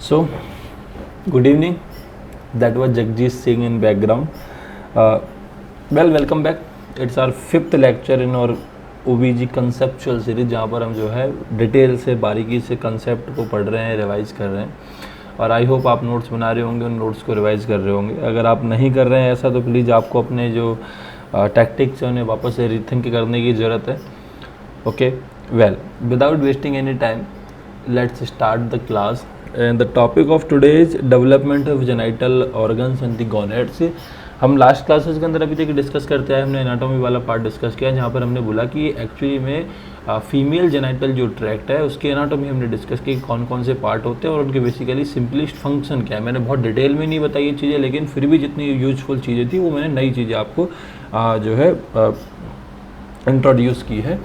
So, good evening. That was Jagjeet Singh in background. Welcome back. It's our 5th lecture in our OBG conceptual series, जहाँ पर हम जो है detail से बारीकी से कंसेप्ट को पढ़ रहे हैं, रिवाइज कर रहे हैं. और आई होप आप नोट्स बना रहे होंगे, उन नोट्स को रिवाइज कर रहे होंगे. अगर आप नहीं कर रहे हैं ऐसा तो प्लीज़ आपको अपने जो टैक्टिक्स हैं उन्हें वापस से रीथिंक करने की ज़रूरत है. Okay, well, without wasting any time, let's start the class. And the topic of today is development of genital organs and the gonads. हम लास्ट क्लासेस के अंदर अभी तक डिस्कस करते आए, हमने एनाटॉमी वाला पार्ट डिस्कस किया जहाँ पर हमने बोला कि एक्चुअली में फीमेल जेनाइटल जो ट्रैक्ट है उसकी एनाटॉमी हमने डिस्कस की, कौन कौन से पार्ट होते हैं और उनके बेसिकली सिंपलिस्ट फंक्शन क्या है. मैंने बहुत डिटेल में नहीं बताई ये चीज़ें, लेकिन फिर भी जितनी यूजफुल चीज़ें थी वो मैंने नई चीज़ें आपको जो है इंट्रोड्यूस की है.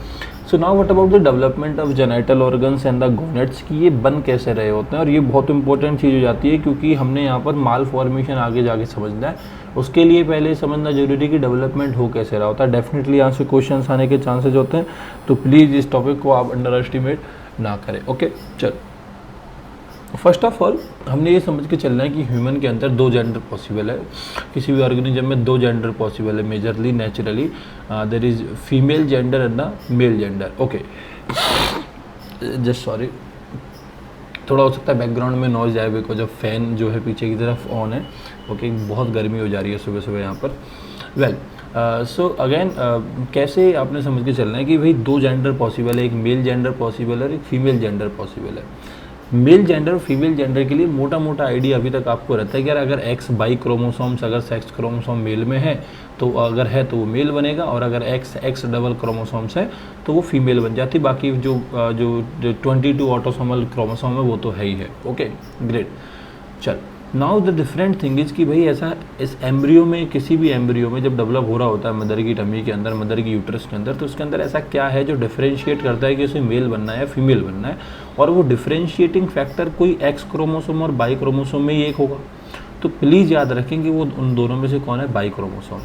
So now what about the development of genital organs and the gonads, की ये बन कैसे रहे होते हैं. और ये बहुत इंपॉर्टेंट चीज़ हो जाती है क्योंकि हमने यहाँ पर माल फॉर्मेशन आगे जाके समझना है. उसके लिए पहले समझना जरूरी है कि डेवलपमेंट हो कैसे रहा होता है. डेफिनेटली यहाँ से क्वेश्चन आने के चांसेज होते हैं, तो प्लीज़ इस टॉपिक को आप अंडर एस्टिमेट ना करें. ओके, चल, फर्स्ट ऑफ ऑल हमने ये समझ के चलना है कि ह्यूमन के अंदर दो जेंडर पॉसिबल है. किसी भी ऑर्गेनिज्म में दो जेंडर पॉसिबल है majorly, naturally. There is female gender and the male gender. Okay, just sorry, थोड़ा हो सकता है बैकग्राउंड में नॉइज आए बिकॉज ऑफ फैन जो है पीछे की तरफ ऑन है. ओके, बहुत गर्मी हो जा रही है सुबह सुबह यहाँ पर. वेल, सो अगेन कैसे आपने समझ के चलना है कि भाई दो जेंडर पॉसिबल है, एक मेल जेंडर पॉसिबल है और एक फीमेल जेंडर पॉसिबल है. मेल जेंडर और फीमेल जेंडर के लिए मोटा मोटा आइडिया अभी तक आपको रहता है कि यार अगर एक्स बाई क्रोमोसोम्स, अगर सेक्स क्रोमोसोम मेल में है तो अगर है तो वो मेल बनेगा, और अगर एक्स डबल क्रोमोसोम्स है तो वो फीमेल बन जाती. बाकी जो जो 22 ऑटोसोमल क्रोमोसोम है वो तो है ही है. Okay, great. चल, now the different thing is कि भाई ऐसा इस एम्ब्रियो में, किसी भी एम्ब्रियो में जब डेवलप हो रहा होता है मदर की टमी के अंदर, मदर की यूट्रस के अंदर, तो उसके अंदर ऐसा क्या है जो डिफरेंशिएट करता है कि उसे मेल बनना है या फीमेल बनना है. और वो डिफरेंशिएटिंग फैक्टर कोई एक्स क्रोमोसोम और बाई क्रोमोसोम में ही एक होगा. तो प्लीज़ याद रखें कि वो उन दोनों में से कौन है, बाई क्रोमोसोम.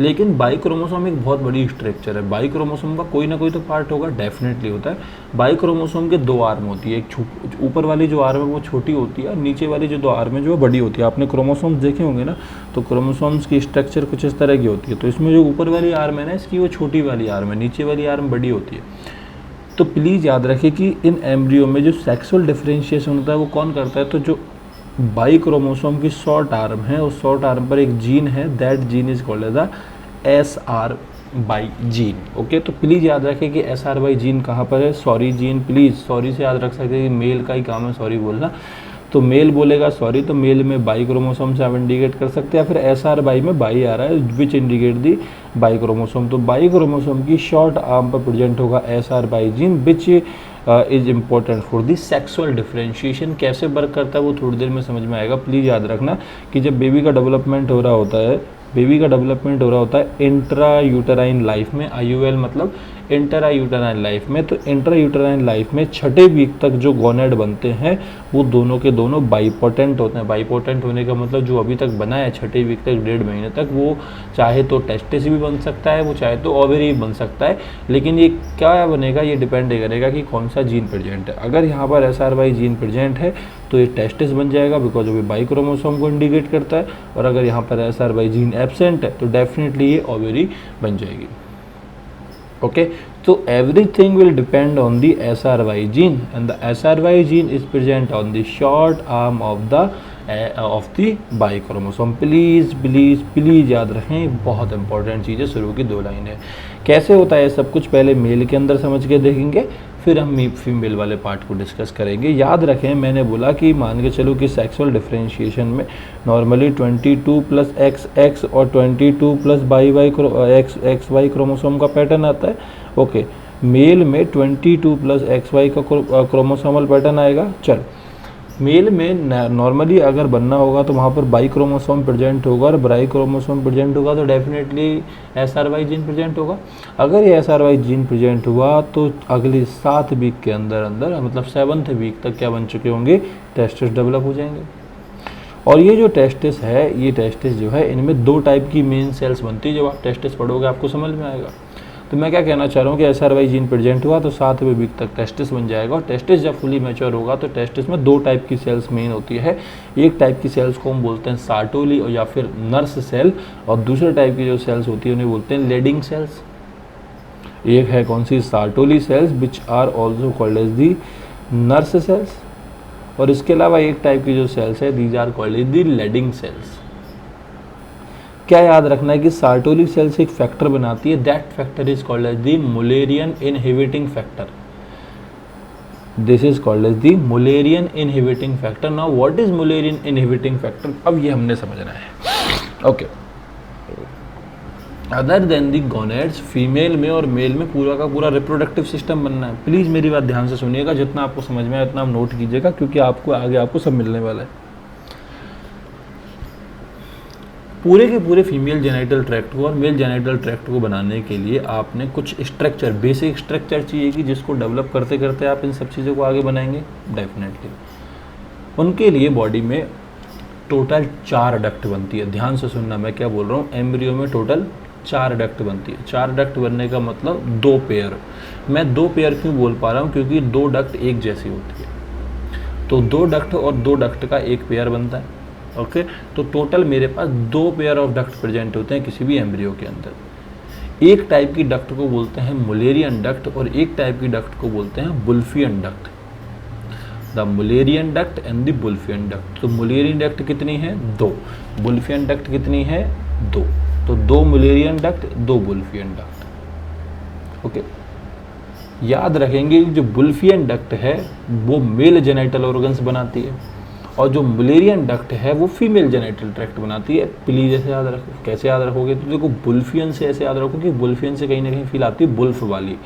लेकिन बाई क्रोमोसोम एक बहुत बड़ी स्ट्रक्चर है. बाई क्रोमोसोम का कोई ना कोई तो पार्ट होगा, डेफिनेटली होता है. बाई क्रोमोसोम के दो आर्म होती है, एक ऊपर वाली जो आर्म है वो छोटी होती है और नीचे वाली जो दो आर्म है जो बड़ी होती है. आपने क्रोमोसोम्स देखे होंगे ना, तो क्रोमोसोम्स की स्ट्रक्चर कुछ इस तरह की होती है. तो इसमें जो ऊपर वाली आर्म है ना, इसकी वो छोटी वाली आर्म है, नीचे वाली आर्म बड़ी होती है. तो प्लीज़ याद रखें कि इन एम्ब्रियो में जो सेक्सुअल डिफरेंशिएशन होता है वो कौन करता है, तो जो बाई क्रोमोसोम की शॉर्ट आर्म है, उस शॉर्ट आर्म पर एक जीन है, that gene is called as the SR Y gene. Okay, तो प्लीज़ याद रखें कि SR बाई जीन कहाँ पर है. सॉरी जीन, प्लीज़ सॉरी से याद रख सकते हैं कि मेल का ही काम है सॉरी बोलना. तो मेल बोलेगा सॉरी, तो मेल में बाई क्रोमोसोम से आप इंडिकेट कर सकते हैं, या फिर SR बाई में बाई आ रहा है which indicate the by chromosome. तो बाई क्रोमोसोम की शॉर्ट आर्म पर प्रेजेंट होगा SR Y gene which is important for the sexual differentiation. कैसे वर्क करता है वो थोड़ी देर में समझ में आएगा. प्लीज़ याद रखना कि जब बेबी का डेवलपमेंट हो रहा होता है, इंट्रा यूटराइन लाइफ में, IUL मतलब इंट्रा यूटराइन लाइफ में. तो इंट्रा यूटराइन लाइफ में छठे वीक तक जो गोनेड बनते हैं वो दोनों के दोनों बाइपोटेंट होते हैं. बाइपोटेंट होने का मतलब जो अभी तक बना है छठे वीक तक, 1.5 महीने तक, वो चाहे तो टेस्टिस भी बन सकता है, वो चाहे तो ओवरी भी बन सकता है. लेकिन ये क्या बनेगा, ये डिपेंड करेगा कि कौन सा जीन प्रेजेंट है. अगर यहाँ पर SR बाई जीन प्रेजेंट है तो ये टेस्टिस बन जाएगा बिकॉज वो बाई क्रोमोसोम को इंडिकेट करता है. और अगर यहाँ पर SR बाई जीन एब्सेंट है तो डेफिनेटली ये ओवरी बन जाएगी. ओके, तो everything will depend on the SRY gene and the SRY gene is present on the short arm of the by chromosome. Please याद रखें, बहुत इंपॉर्टेंट चीज़ है. शुरू की 2 लाइनें कैसे होता है सब कुछ पहले मेल के अंदर समझ के देखेंगे, फिर हम फीमेल वाले पार्ट को डिस्कस करेंगे. याद रखें, मैंने बोला कि मान के चलो कि सेक्सुअल डिफरेंशिएशन में नॉर्मली 22 प्लस XX और 22 प्लस XY क्रोमोसोम का पैटर्न आता है. ओके, मेल में 22 प्लस XY का क्रोमोसोमल पैटर्न आएगा. चल, मेल में नॉर्मली अगर बनना होगा तो वहाँ पर बाई क्रोमोसोम प्रेजेंट होगा और बाई क्रोमोसोम प्रेजेंट होगा तो डेफिनेटली SRY जीन प्रेजेंट होगा. अगर ये SRY जीन प्रेजेंट हुआ तो अगले 7 वीक के अंदर मतलब 7th वीक तक क्या बन चुके होंगे, टेस्टिस डेवलप हो जाएंगे. और ये जो टेस्टिस है, ये टेस्टिस जो है, इनमें 2 टाइप की मेन सेल्स बनती है. जब आप टेस्टिस पढ़ोगे आपको समझ में आएगा. तो मैं क्या कहना चाह रहा हूँ कि SRY जीन प्रेजेंट हुआ तो 7वें वीक तक टेस्टिस बन जाएगा, और टेस्टिस जब फुली मैच्योर होगा तो टेस्टिस में 2 टाइप की सेल्स मेन होती है। एक टाइप की सेल्स को हम बोलते हैं सार्टोली या फिर नर्स सेल, और दूसरे टाइप की जो सेल्स होती है उन्हें बोलते हैं लेडिंग सेल्स। एक है कौन सी, Sertoli cells which are also called as the nurse cells, और इसके अलावा एक टाइप की जो सेल्स है these are called as the Leydig cells. क्या याद रखना है कि सार्टोली सेल्स एक फैक्टर बनाती है, that factor is called as the Mullerian inhibiting factor. This is called as the Mullerian inhibiting factor. Now what is Mullerian inhibiting factor, अब ये हमने समझना है। Okay, other than the gonads, female में और मेल में पूरा का पूरा रिप्रोडक्टिव सिस्टम बनना है। प्लीज़ मेरी बात ध्यान से सुनिएगा, जितना आपको समझ में आए उतना आप नोट कीजिएगा, क्योंकि आपको आगे आपको सब मिलने वाला है। पूरे के पूरे फीमेल जेनिटल ट्रैक्ट को और मेल जेनिटल ट्रैक्ट को बनाने के लिए आपने कुछ स्ट्रक्चर, बेसिक स्ट्रक्चर चाहिए कि जिसको डेवलप करते करते आप इन सब चीज़ों को आगे बनाएंगे डेफिनेटली। उनके लिए बॉडी में टोटल 4 डक्ट बनती है। ध्यान से सुनना मैं क्या बोल रहा हूँ, एम्ब्रियो में टोटल 4 डक्ट बनती है। 4 डक्ट बनने का मतलब 2 पेयर। मैं 2 पेयर क्यों बोल पा रहा हूँ, क्योंकि 2 डक्ट एक जैसी होती है, तो 2 डक्ट और 2 डक्ट का एक पेयर बनता है। ओके, तो टोटल मेरे पास 2 पेयर ऑफ डक्ट प्रेजेंट होते हैं किसी भी एम्ब्रियो के अंदर। एक टाइप की डक्ट को बोलते हैं मुलेरियन डक्ट और एक टाइप की डक्ट को बोलते हैं Wolffian duct. The Mullerian duct and the Wolffian duct. तो मुलेरियन डक्ट कितनी है, 2। बुल्फियन डक्ट कितनी है, 2। तो 2 मुलेरियन डक्ट, 2 बुल्फियन डक्ट। ओके, याद रखेंगे जो बुल्फियन डक्ट है वो मेल जेनिटल ऑर्गन्स बनाती है, और जो मुलेरियन डक्ट है वो फीमेल जेनिटल ट्रैक्ट बनाती है। प्लीज़ ऐसे याद रखो। कैसे याद रखोगे, तो देखो बुल्फियन से ऐसे याद रखो कि बुल्फियन से कहीं ना कहीं फील आती है बुल्फ वाली,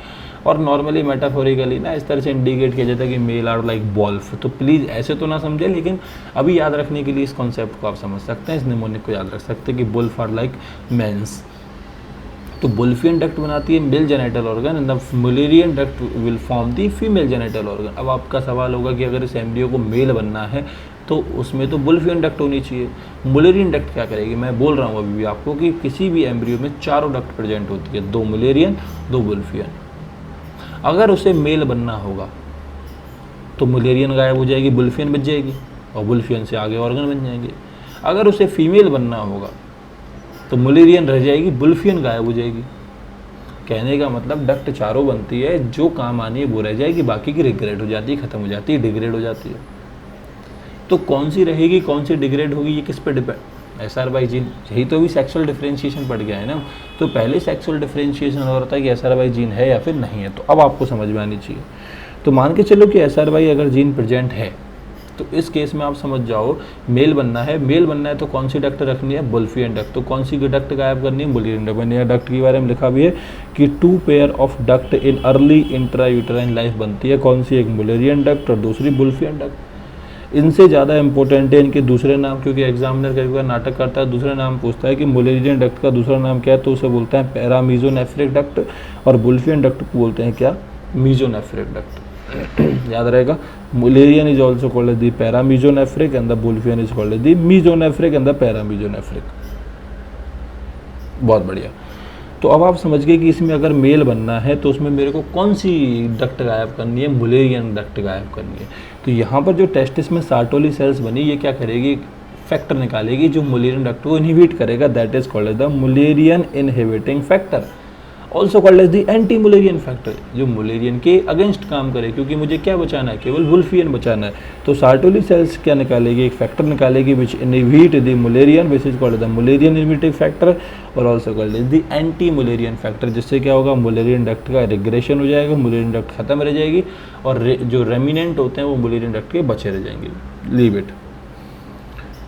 और नॉर्मली मेटाफोरिकली ना इस तरह से इंडिकेट किया जाता है कि मेल आर लाइक बॉल्फ। तो प्लीज़ ऐसे तो ना समझे, लेकिन अभी याद रखने के लिए इस कॉन्सेप्ट को आप समझ सकते हैं, इस निमोनिक को याद रख सकते हैं कि बुल्फ आर लाइक मेंस। तो बुल्फियन डक्ट बनाती है mail genital organ and the Mullerian duct will form the female genital organ. अब आपका सवाल होगा कि अगर इस एम्ब्रियो को मेल बनना है तो उसमें तो बुल्फियन डक्ट होनी चाहिए। मुलेरियन डक्ट क्या करेगी, मैं बोल रहा हूँ अभी भी आपको कि किसी भी एम्ब्रियो में 4 डक्ट प्रेजेंट होती है, 2 मुलेरियन 2 बुल्फियन। अगर उसे मेल बनना होगा तो मुलेरियन गायब हो जाएगी, बुल्फियन बच जाएगी, और बुल्फियन से आगे ऑर्गन बन जाएंगे। अगर उसे फीमेल बनना होगा तो मुलेरियन रह जाएगी, बुल्फियन गायब हो जाएगी। कहने का मतलब डक्ट 4 बनती है, जो काम आनी है वो रह जाएगी, बाकी की रिग्रेड हो जाती है, खत्म हो जाती है, डिग्रेड हो जाती है। तो कौन सी रहेगी कौन सी डिग्रेड होगी, ये किस पे डिपेंड, SRY जीन। यही तो अभी सेक्सुअल डिफरेंशिएशन पड़ गया है ना। तो पहले सेक्सुअल डिफरेंशिएशन हो रहा था कि SRY जीन है या फिर नहीं है, तो अब आपको समझ में आनी चाहिए। तो मान के चलो कि SRY अगर जीन प्रेजेंट है, तो इस केस में आप समझ जाओ मेल बनना है। मेल बनना है तो कौन सी डक्ट रखनी है, बुल्फियन डक्ट। तो कौन सी डक्ट गायब करनी है, मुलेरियन डक्ट। मैंने डक्ट के बारे में लिखा भी है कि 2 pair of duct in early intrauterine life बनती है। कौन सी, एक मुलेरियन डक्ट और दूसरी बुल्फियन डक्ट। इनसे ज़्यादा इंपॉर्टेंट है इनके दूसरे नाम, क्योंकि एग्जामिनर कई बार नाटक करता है, दूसरा नाम पूछता है कि मुलेरियन डक्ट का दूसरा नाम क्या है, तो उसे बोलते हैं पैरामीजोनेफ्रिक डक्ट, और बुल्फियन डक्ट को बोलते हैं क्या, मीजोनेफ्रिक डक्ट। याद रहेगा, Mullerian is also called as the paramesonephric and the Wolffian is called as the mesonephric and the paramesonephric. बहुत बढ़िया। तो अब आप समझ गए कि इसमें अगर मेल बनना है तो उसमें मेरे को कौन सी डक्ट गायब करनी है, मुलेरियन डक्ट गायब करनी है। तो यहाँ पर जो टेस्टिस में सार्टोली सेल्स बनी, ये क्या करेगी, फैक्टर निकालेगी जो मुलेरियन डक्ट को इनहिबिट करेगा, that is called as the Mullerian inhibiting factor, also called as the anti Mullerian factor, जो मुलेरियन के अगेंस्ट काम करे, क्योंकि मुझे क्या बचाना है, केवल बुल्फियन बचाना है। तो सार्टोली सेल्स क्या निकालेगी, एक फैक्टर निकालेगी which inhibit the Mullerian, which is called the Mullerian inhibiting factor, और also called as the anti Mullerian factor, जिससे क्या होगा, मुलेरियन डक्ट का रिग्रेशन हो जाएगा, मुलेरियन डक्ट खत्म रह जाएगी, और जो रेमिनेंट होते हैं वो मुलेरियन डक्ट के बचे रह जाएंगे। Leave it.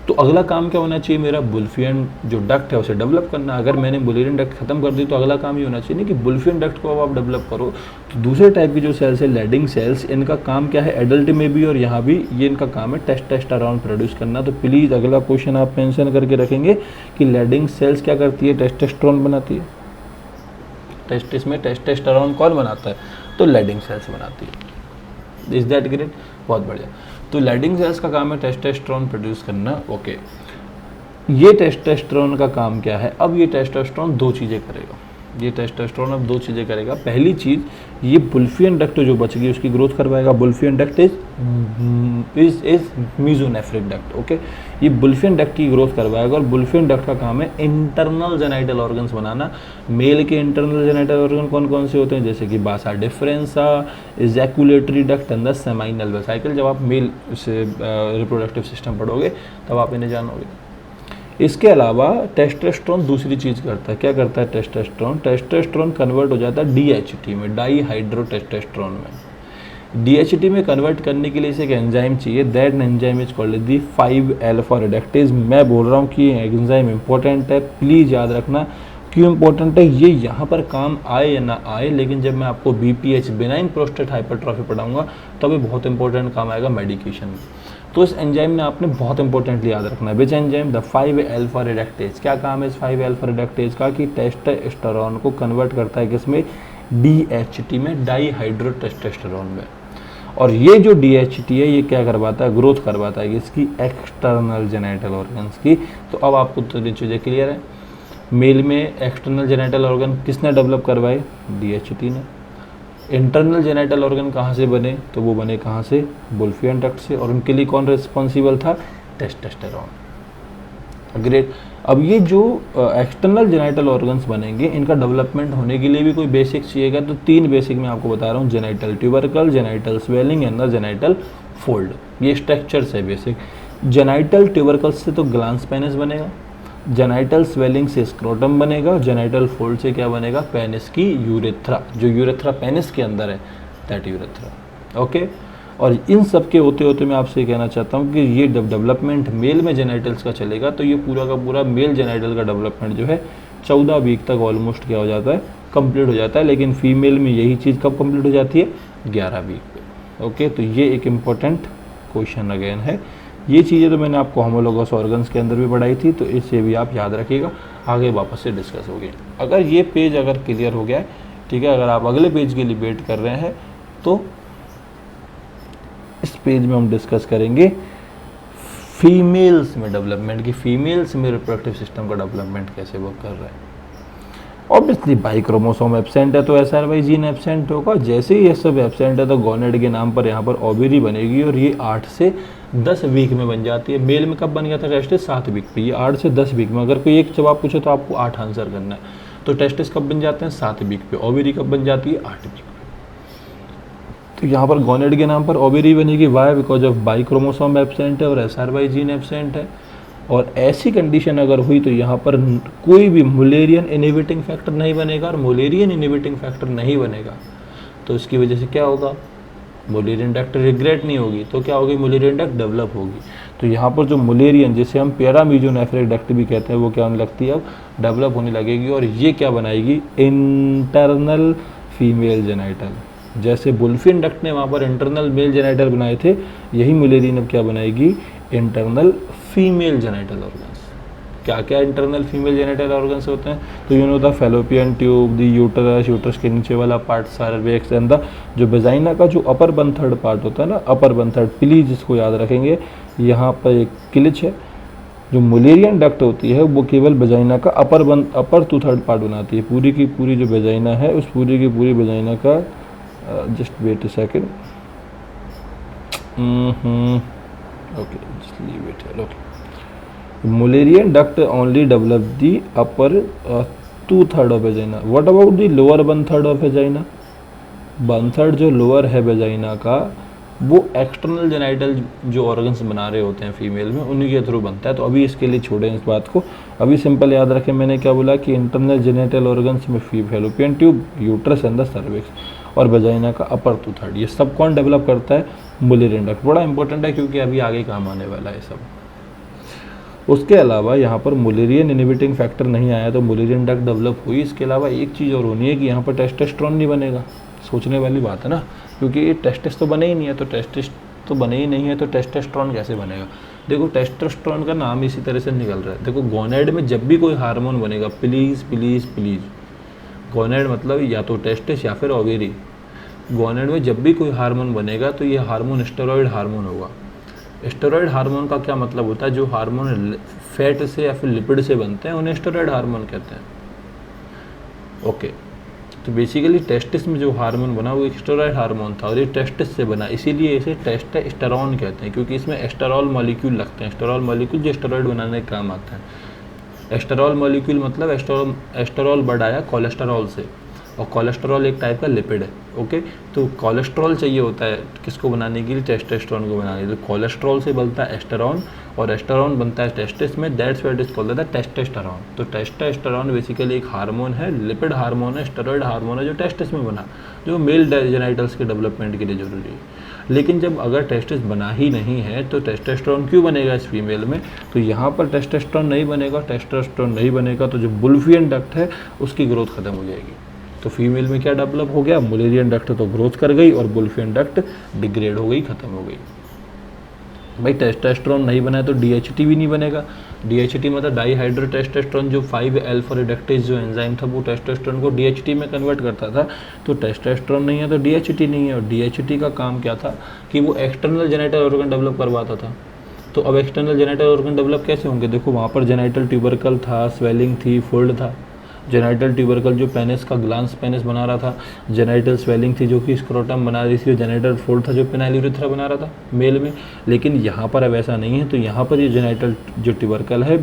तो अगला काम क्या होना चाहिए मेरा, बुल्फियन जो डक्ट है उसे डेवलप करना। अगर मैंने मुलेरियन डक्ट खत्म कर दी तो अगला काम ये होना चाहिए नहीं कि बुल्फियन डक्ट को अब आप डेवलप करो। तो दूसरे टाइप की जो सेल्स है, लेडिंग सेल्स, इनका काम क्या है, एडल्ट में भी और यहाँ भी ये इनका काम है टेस्टोस्टेरोन प्रोड्यूस करना। तो प्लीज़ अगला क्वेश्चन आप मेंशन करके रखेंगे कि लेडिंग सेल्स क्या करती है, टेस्टोस्टेरोन बनाती है। टेस्टिस में टेस्टोस्टेरोन कौन बनाता है, तो लेडिंग सेल्स बनाती है। इज दैट ग्रेट, बहुत बढ़िया। तो लेडिंग सेल्स का काम है टेस्टोस्टेरोन प्रोड्यूस करना। ओके, ये टेस्टोस्टेरोन का काम क्या है, अब ये टेस्टोस्टेरोन 2 चीज़ें करेगा। ये टेस्टोस्टेरोन अब 2 चीज़ें करेगा। पहली चीज़, ये बुल्फियन डक्ट जो बच गई उसकी ग्रोथ करवाएगा। Wolffian duct is mesonephric duct, okay. ये बुल्फियन डक्ट की ग्रोथ करवाएगा और बुल्फियन डक्ट का काम है इंटरनल जेनाइटल ऑर्गन्स बनाना। मेल के इंटरनल जेनाइटल ऑर्गन कौन कौन से होते हैं, जैसे कि vas deferens, ejaculatory duct and the seminal vesicle. जब आप मेल से रिप्रोडक्टिव सिस्टम पढ़ोगे तब आप इन्हें जानोगे। इसके अलावा टेस्टोस्टेरोन दूसरी चीज़ करता है। क्या करता है टेस्टोस्टेरोन? टेस्टोस्टेरोन कन्वर्ट हो जाता है डीएचटी में, डाई हाइड्रो टेस्टोस्टेरोन में। डीएचटी में कन्वर्ट करने के लिए इसे एक एंजाइम चाहिए, that enzyme is called the five alpha reductase. मैं बोल रहा हूँ कि एंजाइम इंपॉर्टेंट है, प्लीज़ याद रखना। क्यों इंपॉर्टेंट है? ये यहाँ पर काम आए या ना आए, लेकिन जब मैं आपको बीपीएच बिनाइन प्रोस्टेट हाइपरट्रॉफी पढ़ाऊंगा तब ये बहुत इंपॉर्टेंट काम आएगा मेडिकेशन में। तो इस एंजाइम ने आपने बहुत इंपॉर्टेंटली याद रखना है। Which enzyme? The five alpha reductase. क्या काम है इस 5-अल्फा रिडक्टेज का? कि टेस्टोस्टेरोन को कन्वर्ट करता है किसमें? डीएचटी में, डाई हाइड्रो टेस्टोस्टेरोन में। और ये जो डीएचटी है ये क्या करवाता है? ग्रोथ करवाता है इसकी एक्सटर्नल जेनाइटल ऑर्गन्स की। तो अब आपको तो चीज़ें क्लियर है। मेल में एक्सटर्नल जेनाइटल ऑर्गन किसने डेवलप करवाए? डीएचटी ने। इंटरनल जेनाइटल ऑर्गन कहाँ से बने? तो वो बने कहाँ से? बुल्फियन डक्ट से। और उनके लिए कौन रिस्पॉन्सिबल था? टेस्टोस्टेरोन। ग्रेट। अब ये जो एक्सटर्नल जेनाइटल ऑर्गन्स बनेंगे, इनका डेवलपमेंट होने के लिए भी कोई बेसिक चाहिएगा। तो 3 बेसिक मैं आपको बता रहा हूँ, genital tubercle, genital swelling and the genital fold. ये स्ट्रक्चर्स है बेसिक। जेनाइटल ट्यूबरकल से तो ग्लांस पेनिस बनेगा, जेनाइटल स्वेलिंग से स्क्रोटम बनेगा, जेनाइटल फोल्ड से क्या बनेगा? पेनिस की यूरेथ्रा, जो यूरेथ्रा पेनिस के अंदर है, दैट यूरेथ्रा, ओके। और इन सब के होते होते मैं आपसे कहना चाहता हूँ कि ये डेवलपमेंट मेल में जेनाइटल्स का चलेगा, तो ये पूरा का पूरा मेल जेनाइटल का डेवलपमेंट जो है 14 वीक तक ऑलमोस्ट क्या हो जाता है? कंप्लीट हो जाता है। लेकिन फीमेल में यही चीज़ कब कंप्लीट हो जाती है? 11 वीक पे, ओके। तो ये एक इम्पॉर्टेंट क्वेश्चन अगेन है। ये चीज़ें तो मैंने आपको होमोलोगस ऑर्गन्स के अंदर भी पढ़ाई थी, तो इसे भी आप याद रखिएगा, आगे वापस से डिस्कस होगी। अगर ये पेज अगर क्लियर हो गया है, ठीक है, अगर आप अगले पेज के लिए वेट कर रहे हैं तो इस पेज में हम डिस्कस करेंगे फीमेल्स में डेवलपमेंट की, फीमेल्स में रिप्रोडक्टिव सिस्टम का डेवलपमेंट कैसे वर्क कर रहा है। ऑब्वियसली बाई क्रोमोसोम एब्सेंट है तो SRY जीन एब्सेंट होगा। जैसे ही ये सब एब्सेंट है तो गॉनेड के नाम पर यहाँ पर ओवरी बनेगी और ये 8 से 10 वीक में बन जाती है। मेल में कब बन गया था टेस्टिस? 7 वीक पे। ये 8 से 10 वीक में। अगर कोई एक जवाब पूछे तो आपको 8 आंसर करना है। तो टेस्टिस कब बन जाते हैं? 7 वीक पे। ओवरी कब बन जाती है? 8 वीक पे। तो यहाँ पर गॉनेड के नाम पर ओवरी बनेगी। Why? Because of Y chromosome absent है और SRY जीन एब्सेंट है। और ऐसी कंडीशन अगर हुई तो यहाँ पर कोई भी मुलेरियन इनहिबिटिंग फैक्टर नहीं बनेगा, और मुलेरियन इनहिबिटिंग फैक्टर नहीं बनेगा तो इसकी वजह से क्या होगा? मुलेरियन डक्ट रिग्रेट नहीं होगी, तो क्या होगी? मुलेरियन डक्ट डेवलप होगी। तो यहाँ पर जो मुलेरियन, जिसे हम पैरामीजोनेफ्रिक डक्ट भी कहते हैं, वो क्या होने लगती है? अब डेवलप होने लगेगी। और ये क्या बनाएगी? Internal female genital. जैसे बुल्फिन डक्ट ने वहाँ पर इंटरनल मेल जेनाइटल बनाए थे, यही मुलेरियन अब क्या बनाएगी? Internal female genital organs. क्या क्या इंटरनल फीमेल जेनाइटल ऑर्गन्स होते हैं? तो you know the fallopian tube, the uterus, uterus के नीचे वाला पार्ट सर्विक्स एंड द जो वेजाइना का जो अपर 1/3 पार्ट होता है ना, अपर 1/3, प्लीज इसको याद रखेंगे। यहाँ पर एक क्लिच है। जो मुलेरियन डक्ट होती है वो केवल वेजाइना का अपर 2/3 पार्ट बनाती है। पूरी की पूरी जो वेजाइना है उस पूरी की पूरी वेजाइना का just wait a second, okay, just leave it here, okay. Mullerian duct only develop the upper 2/3 of vagina. What about the lower 1/3 of vagina? 1/3 जो लोअर है वेजाइना का, वो एक्सटर्नल जेनाइटल जो ऑर्गन्स बना रहे होते हैं फीमेल में, उन्हीं के थ्रू बनता है। तो अभी इसके लिए छोड़ें इस बात को, अभी सिंपल याद रखें मैंने क्या बोला कि इंटरनल जेनाइटल ऑर्गन्स में fallopian tube, uterus and the cervix, और वेजाइना का अपर 2/3। ये सब कौन डेवलप करता है? Mullerian duct. बड़ा इंपॉर्टेंट है क्योंकि अभी आगे काम आने वाला है सब। उसके अलावा यहाँ पर मुलेरियन इनहिबिटिंग फैक्टर नहीं आया तो मुलेरियन डक्ट डेवलप हुई। इसके अलावा एक चीज़ और होनी है कि यहाँ पर टेस्टोस्टेरोन नहीं बनेगा। सोचने वाली बात है ना, क्योंकि ये टेस्टिस तो बने ही नहीं है, तो टेस्टिस तो बने ही नहीं है तो टेस्टोस्टेरोन कैसे बनेगा? देखो टेस्टोस्टेरोन का नाम इसी तरह से निकल रहा है। देखो गोनेड में जब भी कोई हार्मोन बनेगा, प्लीज़ प्लीज़ प्लीज़, गोनेड मतलब या तो टेस्टिस या फिर ओवेरी। गोनेड में जब भी कोई हार्मोन बनेगा तो ये हार्मोन स्टेरॉयड हार्मोन होगा। स्टेरॉयड हार्मोन का क्या मतलब होता है? जो हार्मोन फैट से या फिर लिपिड से बनते हैं उन्हें स्टेरॉयड हार्मोन कहते हैं। ओके, तो बेसिकली टेस्टिस में जो हार्मोन बना वो एक स्टेरॉयड हार्मोन था और ये टेस्टिस से बना, इसीलिए इसे टेस्टोस्टेरोन कहते हैं, क्योंकि इसमें एस्टेरॉल मॉलिक्यूल लगते हैं। एस्टेरॉल मॉलिक्यूल जो स्टेरॉयड बनाने का काम आता है। एस्टेरॉल मॉलिक्यूल मतलब एस्टेरॉल बढ़ाया कोलेस्टेरॉल से, और कोलेस्टेरॉल एक टाइप का लिपिड है। ओके, तो कोलेस्ट्रॉल चाहिए होता है किसको बनाने के लिए, टेस्टोस्टेरोन को बनाने के लिए। तो कोलेस्ट्रॉल से बनता है एस्टेरॉन, और एस्टेरॉन बनता है टेस्टिस में, that's what is called the testosterone. तो टेस्टोस्टेरोन बेसिकली एक हार्मोन है, लिपिड हार्मोन है, स्टेरॉयड हार्मोन है, जो टेस्टिस में बना, जो मेल जेनिटल्स के डेवलपमेंट के लिए जरूरी है। लेकिन जब अगर टेस्टिस बना ही नहीं है तो टेस्टोस्टेरोन क्यों बनेगा इस फीमेल में, तो यहाँ पर टेस्टोस्टेरोन नहीं बनेगा, टेस्टोस्टेरोन नहीं बनेगा तो जो बुल्फियन डक्ट है उसकी ग्रोथ खत्म हो जाएगी। तो फीमेल में क्या डेवलप हो गया, मुलेरियन डक्ट तो ग्रोथ कर गई और बुल्फियन डक्ट डिग्रेड हो गई, खत्म हो गई। भाई टेस्टोस्टेरोन नहीं बना है तो डीएचटी भी नहीं बनेगा। डीएचटी मतलब डाईहाइड्रोटेस्टोस्टेरोन, जो 5-अल्फा रिडक्टेज जो एंजाइम था वो टेस्टोस्टेरोन को डीएचटी में कन्वर्ट करता था। तो टेस्टोस्टेरोन नहीं है तो डीएचटी नहीं है, और डीएचटी का काम क्या था कि वो एक्सटर्नल जेनिटल ऑर्गन डेवलप करवाता था। तो अब एक्सटर्नल जेनिटल ऑर्गन डेवलप कैसे होंगे, देखो वहाँ पर जेनिटल ट्यूबरकल था, स्वेलिंग थी, फोल्ड था। जेनाइटल ट्यूबरकल जो पेनिस का ग्लांस पेनिस बना रहा था, जेनाइटल स्वेलिंग थी जो कि स्क्रोटम बना रही थी, जेनाइटल फोल्ड था जो पेनाइल यूरेथ्रा बना रहा था मेल में। लेकिन यहाँ पर अब ऐसा नहीं है, तो यहाँ पर ये जेनाइटल जो ट्यूबरकल है,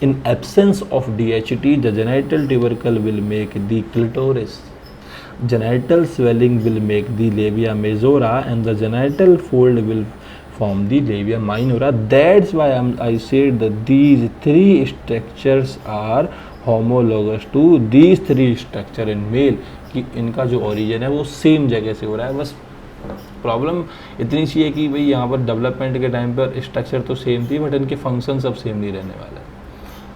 in absence of DHT the genital tubercle will make the clitoris, genital swelling will make the labia majora and the genital fold will form the labia minora. That's why I said that these three structures are homologous to these three structure in male, कि इनका जो origin है वो same जगह से हो रहा है। बस प्रॉब्लम इतनी सी है कि भाई यहाँ पर डेवलपमेंट के टाइम पर स्ट्रक्चर तो सेम थी बट इनके फंक्शन सब सेम नहीं रहने वाले।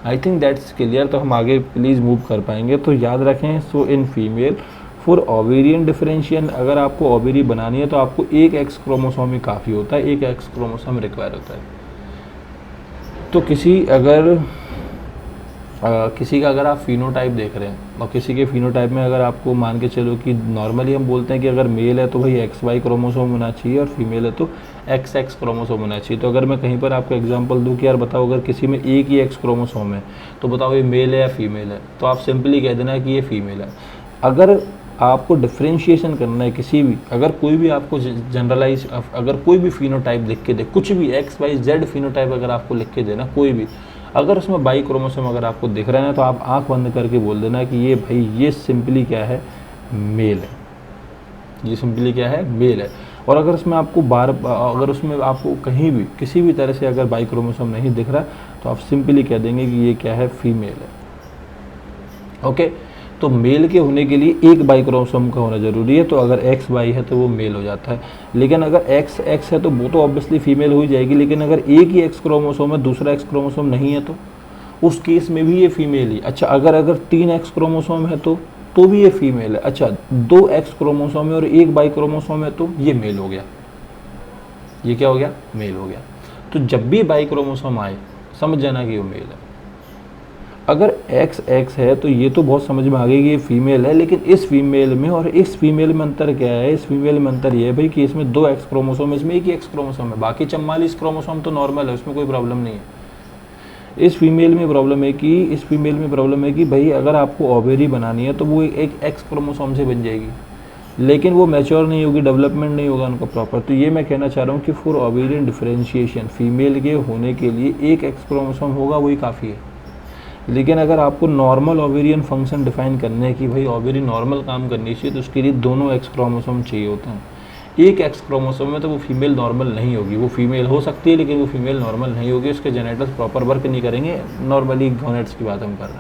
I think that's clear. तो हम आगे प्लीज़ मूव कर पाएंगे। तो याद रखें, so in female for ovarian differentiation, अगर आपको ओवेरी बनानी है तो आपको एक एक्स क्रोमोसोम ही काफ़ी होता है, एक एक्स क्रोमोसोम रिक्वायर होता है। तो किसी का अगर आप फिनोटाइप देख रहे हैं और किसी के फिनोटाइप में अगर आपको मान के चलो कि नॉर्मली हम बोलते हैं कि अगर मेल है तो भाई XY क्रोमोसोम होना चाहिए और फीमेल है तो XX क्रोमोसोम होना चाहिए। तो अगर मैं कहीं पर आपको एग्जांपल दूं कि यार बताओ अगर किसी में एक ही X क्रोमोसोम है तो बताओ ये मेल है या फीमेल है, तो आप सिंपली कह देना कि ये फीमेल है। अगर आपको डिफ्रेंशिएशन करना है किसी भी, अगर कोई भी आपको जनरलाइज, अगर कोई भी फिनोटाइप लिख के दे, कुछ भी XYZ फिनोटाइप अगर आपको लिख के देना कोई भी, अगर उसमें बाई क्रोमोसोम अगर आपको दिख रहा है ना तो आप आंख बंद करके बोल देना कि ये भाई ये सिंपली क्या है, मेल है, ये सिंपली क्या है, मेल है। और अगर उसमें आपको अगर उसमें आपको कहीं भी किसी भी तरह से अगर बाई क्रोमोसोम नहीं दिख रहा तो आप सिंपली कह देंगे कि ये क्या है, फीमेल है। ओके, तो मेल के होने के लिए एक बाई क्रोमोसोम का होना जरूरी है, तो अगर XY है तो वो मेल हो जाता है। लेकिन अगर XX है तो वो तो ऑब्वियसली फीमेल हो ही जाएगी। लेकिन अगर एक ही X क्रोमोसोम है, दूसरा X क्रोमोसोम नहीं है तो उस केस में भी ये फीमेल ही। अच्छा, अगर 3 X क्रोमोसोम है तो भी ये फीमेल है। अच्छा, 2 X क्रोमोसोम है और एक बाई क्रोमोसोम है तो ये मेल हो गया। ये क्या हो गया, मेल हो गया। तो जब भी बाई क्रोमोसोम आए समझ जाना कि वो मेल है। अगर XX है तो ये तो बहुत समझ में आ गई कि ये फीमेल है, लेकिन इस फीमेल में और इस फीमेल में अंतर क्या है, इस फीमेल में अंतर ये है भाई कि इसमें 2 X क्रोमोसोम है, इसमें एक ही X क्रोमोसोम है, बाकी 44 क्रोमोसोम तो नॉर्मल है, उसमें कोई प्रॉब्लम नहीं है। इस फीमेल में प्रॉब्लम है कि भाई अगर आपको ओवेरी बनानी है तो वो एक X क्रोमोसोम से बन जाएगी, लेकिन वो मैच्योर नहीं होगी, डेवलपमेंट नहीं होगा उनका प्रॉपर। तो ये मैं कहना चाह रहा हूँ कि फॉर ओवेरियन डिफरेंशिएशन फीमेल के होने के लिए एक X क्रोमोसोम होगा, वही काफ़ी है। लेकिन अगर आपको नॉर्मल ओवेरियन फंक्शन डिफाइन करने है कि भाई ओवेरी नॉर्मल काम करनी चाहिए तो उसके लिए दोनों X क्रोमोसोम चाहिए होते हैं। एक X क्रोमोसोम में तो वो फीमेल नॉर्मल नहीं होगी, वो फीमेल हो सकती है लेकिन वो फीमेल नॉर्मल नहीं होगी, उसके जेनेटल्स प्रॉपर वर्क नहीं करेंगे। नॉर्मली गोनेट्स की बात हम कर रहे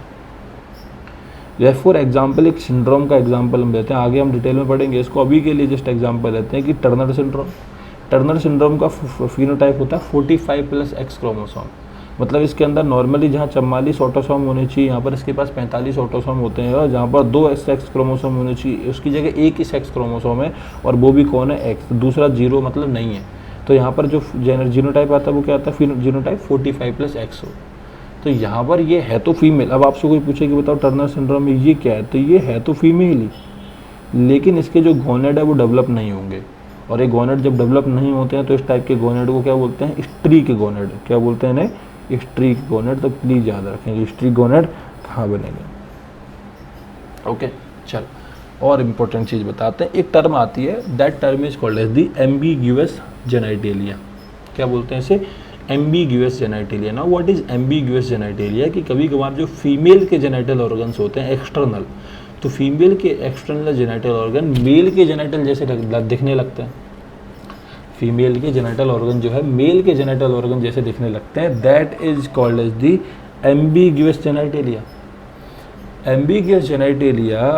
हैं। फॉर एग्जाम्पल एक सिंड्रोम का एग्जाम्पल हम देते हैं, आगे हम डिटेल में पढ़ेंगे इसको, अभी के लिए जस्ट एग्जाम्पल लेते हैं कि टर्नर सिंड्रोम का फिनोटाइप होता है 45+ X क्रोमोसोम। मतलब इसके अंदर नॉर्मली जहाँ 44 ऑटोसोम होने चाहिए, यहाँ पर इसके पास 45 ऑटोसोम होते हैं, और जहाँ पर 2 सेक्स क्रोमोसोम होने चाहिए उसकी जगह एक ही सेक्स क्रोमोसोम है, और वो भी कौन है, X, दूसरा 0 मतलब नहीं है। तो यहाँ पर जो जीनोटाइप आता है वो क्या आता है, जीनोटाइप 45+ X हो। तो यहाँ पर ये है तो फीमेल। अब आपसे कोई पूछे कि बताओ टर्नर सिंड्रोम में ये क्या है, तो ये है तो फीमेल ही, लेकिन इसके जो गोनेड है वो डेवलप नहीं होंगे, और ये गोनेड जब डेवलप नहीं होते हैं तो इस टाइप के गोनेड को क्या बोलते हैं, स्ट्रीक गोनेड। क्या बोलते हैं इन्हें, स्ट्रीक गोनेड। तो प्लीज़ याद रखेंगे स्ट्रीक गोनेड कहाँ बनेंगे। ओके चल, और इम्पोर्टेंट चीज़ बताते हैं, एक टर्म आती है, that term is called as the ambiguous genitalia. क्या बोलते हैं इसे? Ambiguous genitalia. ना व्हाट इज एम्बिग्यूअस जेनाइटेलिया? कि कभी कभार जो फीमेल के जेनाइटल ऑर्गन्स होते हैं एक्सटर्नल, तो फीमेल के एक्सटर्नल जेनाइटल ऑर्गन मेल के जेनाइटल जैसे दिखने लगते हैं। फीमेल के जेनाइटल ऑर्गन जो है मेल के जेनाइटल ऑर्गन जैसे दिखने लगते हैं, that is called as the ambiguous genitalia. Ambiguous genitalia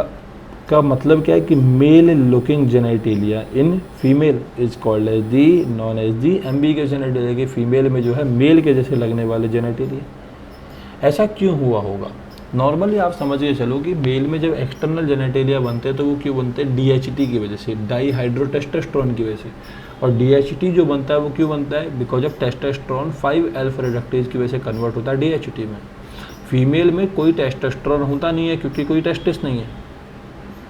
का मतलब क्या है? कि male looking genitalia in female is called as the non as the ambiguous genitalia, कि फीमेल में जो है मेल के जैसे लगने वाले जेनाइटेलिया। ऐसा क्यों हुआ होगा? नॉर्मली आप समझ के चलो कि मेल में जब एक्सटर्नल जेनेटेलिया बनते हैं तो वो क्यों बनते हैं? डीएचटी की वजह से, डाईहाइड्रोटेस्टोस्टेरोन की वजह से। और डीएचटी जो बनता है वो क्यों बनता है? बिकॉज ऑफ टेस्टोस्टेरोन 5-अल्फा रिडक्टेज की वजह से कन्वर्ट होता है डीएचटी में। फीमेल में कोई टेस्टोस्टेरोन होता नहीं है क्योंकि कोई टेस्टिस नहीं है,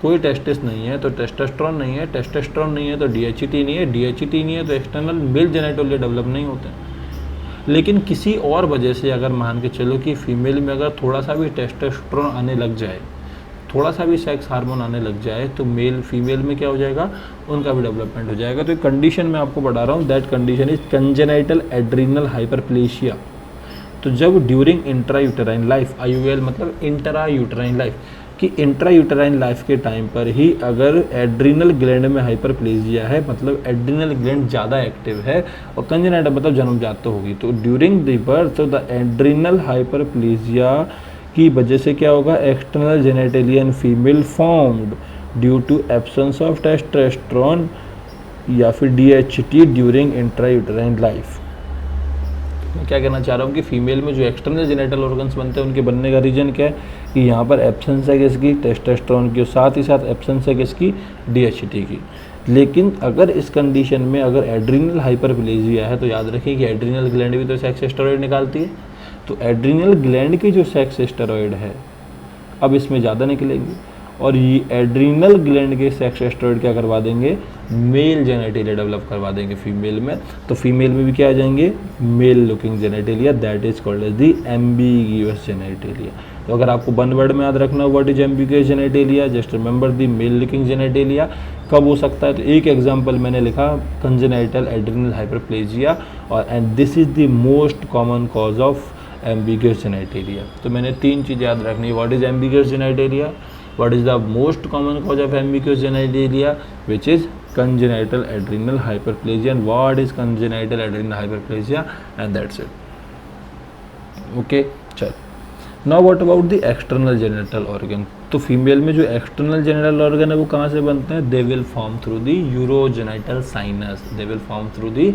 कोई टेस्टिस नहीं है तो टेस्टोस्टेरोन नहीं है, टेस्टोस्टेरोन नहीं है तो डीएचटी नहीं है, डीएचटी नहीं है तो एक्सटर्नल मेल जेनेटेलिया डेवलप नहीं होते हैं। लेकिन किसी और वजह से अगर मान के चलो कि फीमेल में अगर थोड़ा सा भी टेस्टोस्टेरोन आने लग जाए, थोड़ा सा भी सेक्स हार्मोन आने लग जाए, तो मेल फीमेल में क्या हो जाएगा? उनका भी डेवलपमेंट हो जाएगा। तो एक कंडीशन मैं आपको बता रहा हूँ, that condition is congenital adrenal hyperplasia. तो जब during intra uterine life, IUL मतलब इंट्रा यूटेराइन लाइफ, कि इंट्रा यूटेराइन लाइफ के टाइम पर ही अगर एड्रीनल ग्लैंड में हाइपरप्लेजिया है, मतलब एड्रीनल ग्लैंड ज़्यादा एक्टिव है, और कंजेनाइटल मतलब जन्मजात तो होगी, तो during the birth the adrenal hyperplasia की वजह से क्या होगा? External genitalia in female formed due to absence of testosterone या फिर DHT during intra uterine life. मैं क्या कहना चाह रहा हूँ कि फीमेल में जो एक्सटर्नल जेनेटल ऑर्गन्स बनते हैं उनके बनने का रीजन क्या है? कि यहाँ पर एब्सेंस है किसकी? टेस्टोस्टेरोन की, और साथ ही साथ एब्सेंस है किसकी? DHT की। लेकिन अगर इस कंडीशन में अगर एड्रीनल हाइपरप्लेजिया है तो याद रखिए कि एड्रीनल ग्लैंड भी तो सेक्स स्टेरॉइड निकालती है, तो एड्रीनल ग्लैंड की जो सेक्स स्टेरॉइड है अब इसमें ज़्यादा निकलेगी, और ये एड्रीनल ग्लैंड के सेक्स स्टेरॉइड क्या करवा देंगे? मेल जेनेटेलिया डेवलप करवा देंगे फीमेल में। तो फीमेल में भी क्या आ जाएंगे? Male looking genitalia, that is called as the ambiguous genitalia. तो अगर आपको वन वर्ड में याद रखना what is ambiguous genitalia, just remember the male looking genitalia. कब हो सकता है? तो एक एग्जाम्पल मैंने लिखा, कंजेनाइटल एड्रीनल हाइपरप्लेजिया, और and this is the most common cause of ambiguous genitalia. तो मैंने 3 चीज़ याद रखनी, what is ambiguous genitalia, what is the most common cause of ambiguous genitalia, which is congenital adrenal hyperplasia, and what is congenital adrenal hyperplasia, and that's it. Okay, चल। Now what about the external genital organ? तो female में जो external genital organ है वो कहाँ से बनते हैं? They will form through the urogenital sinus, they will form through the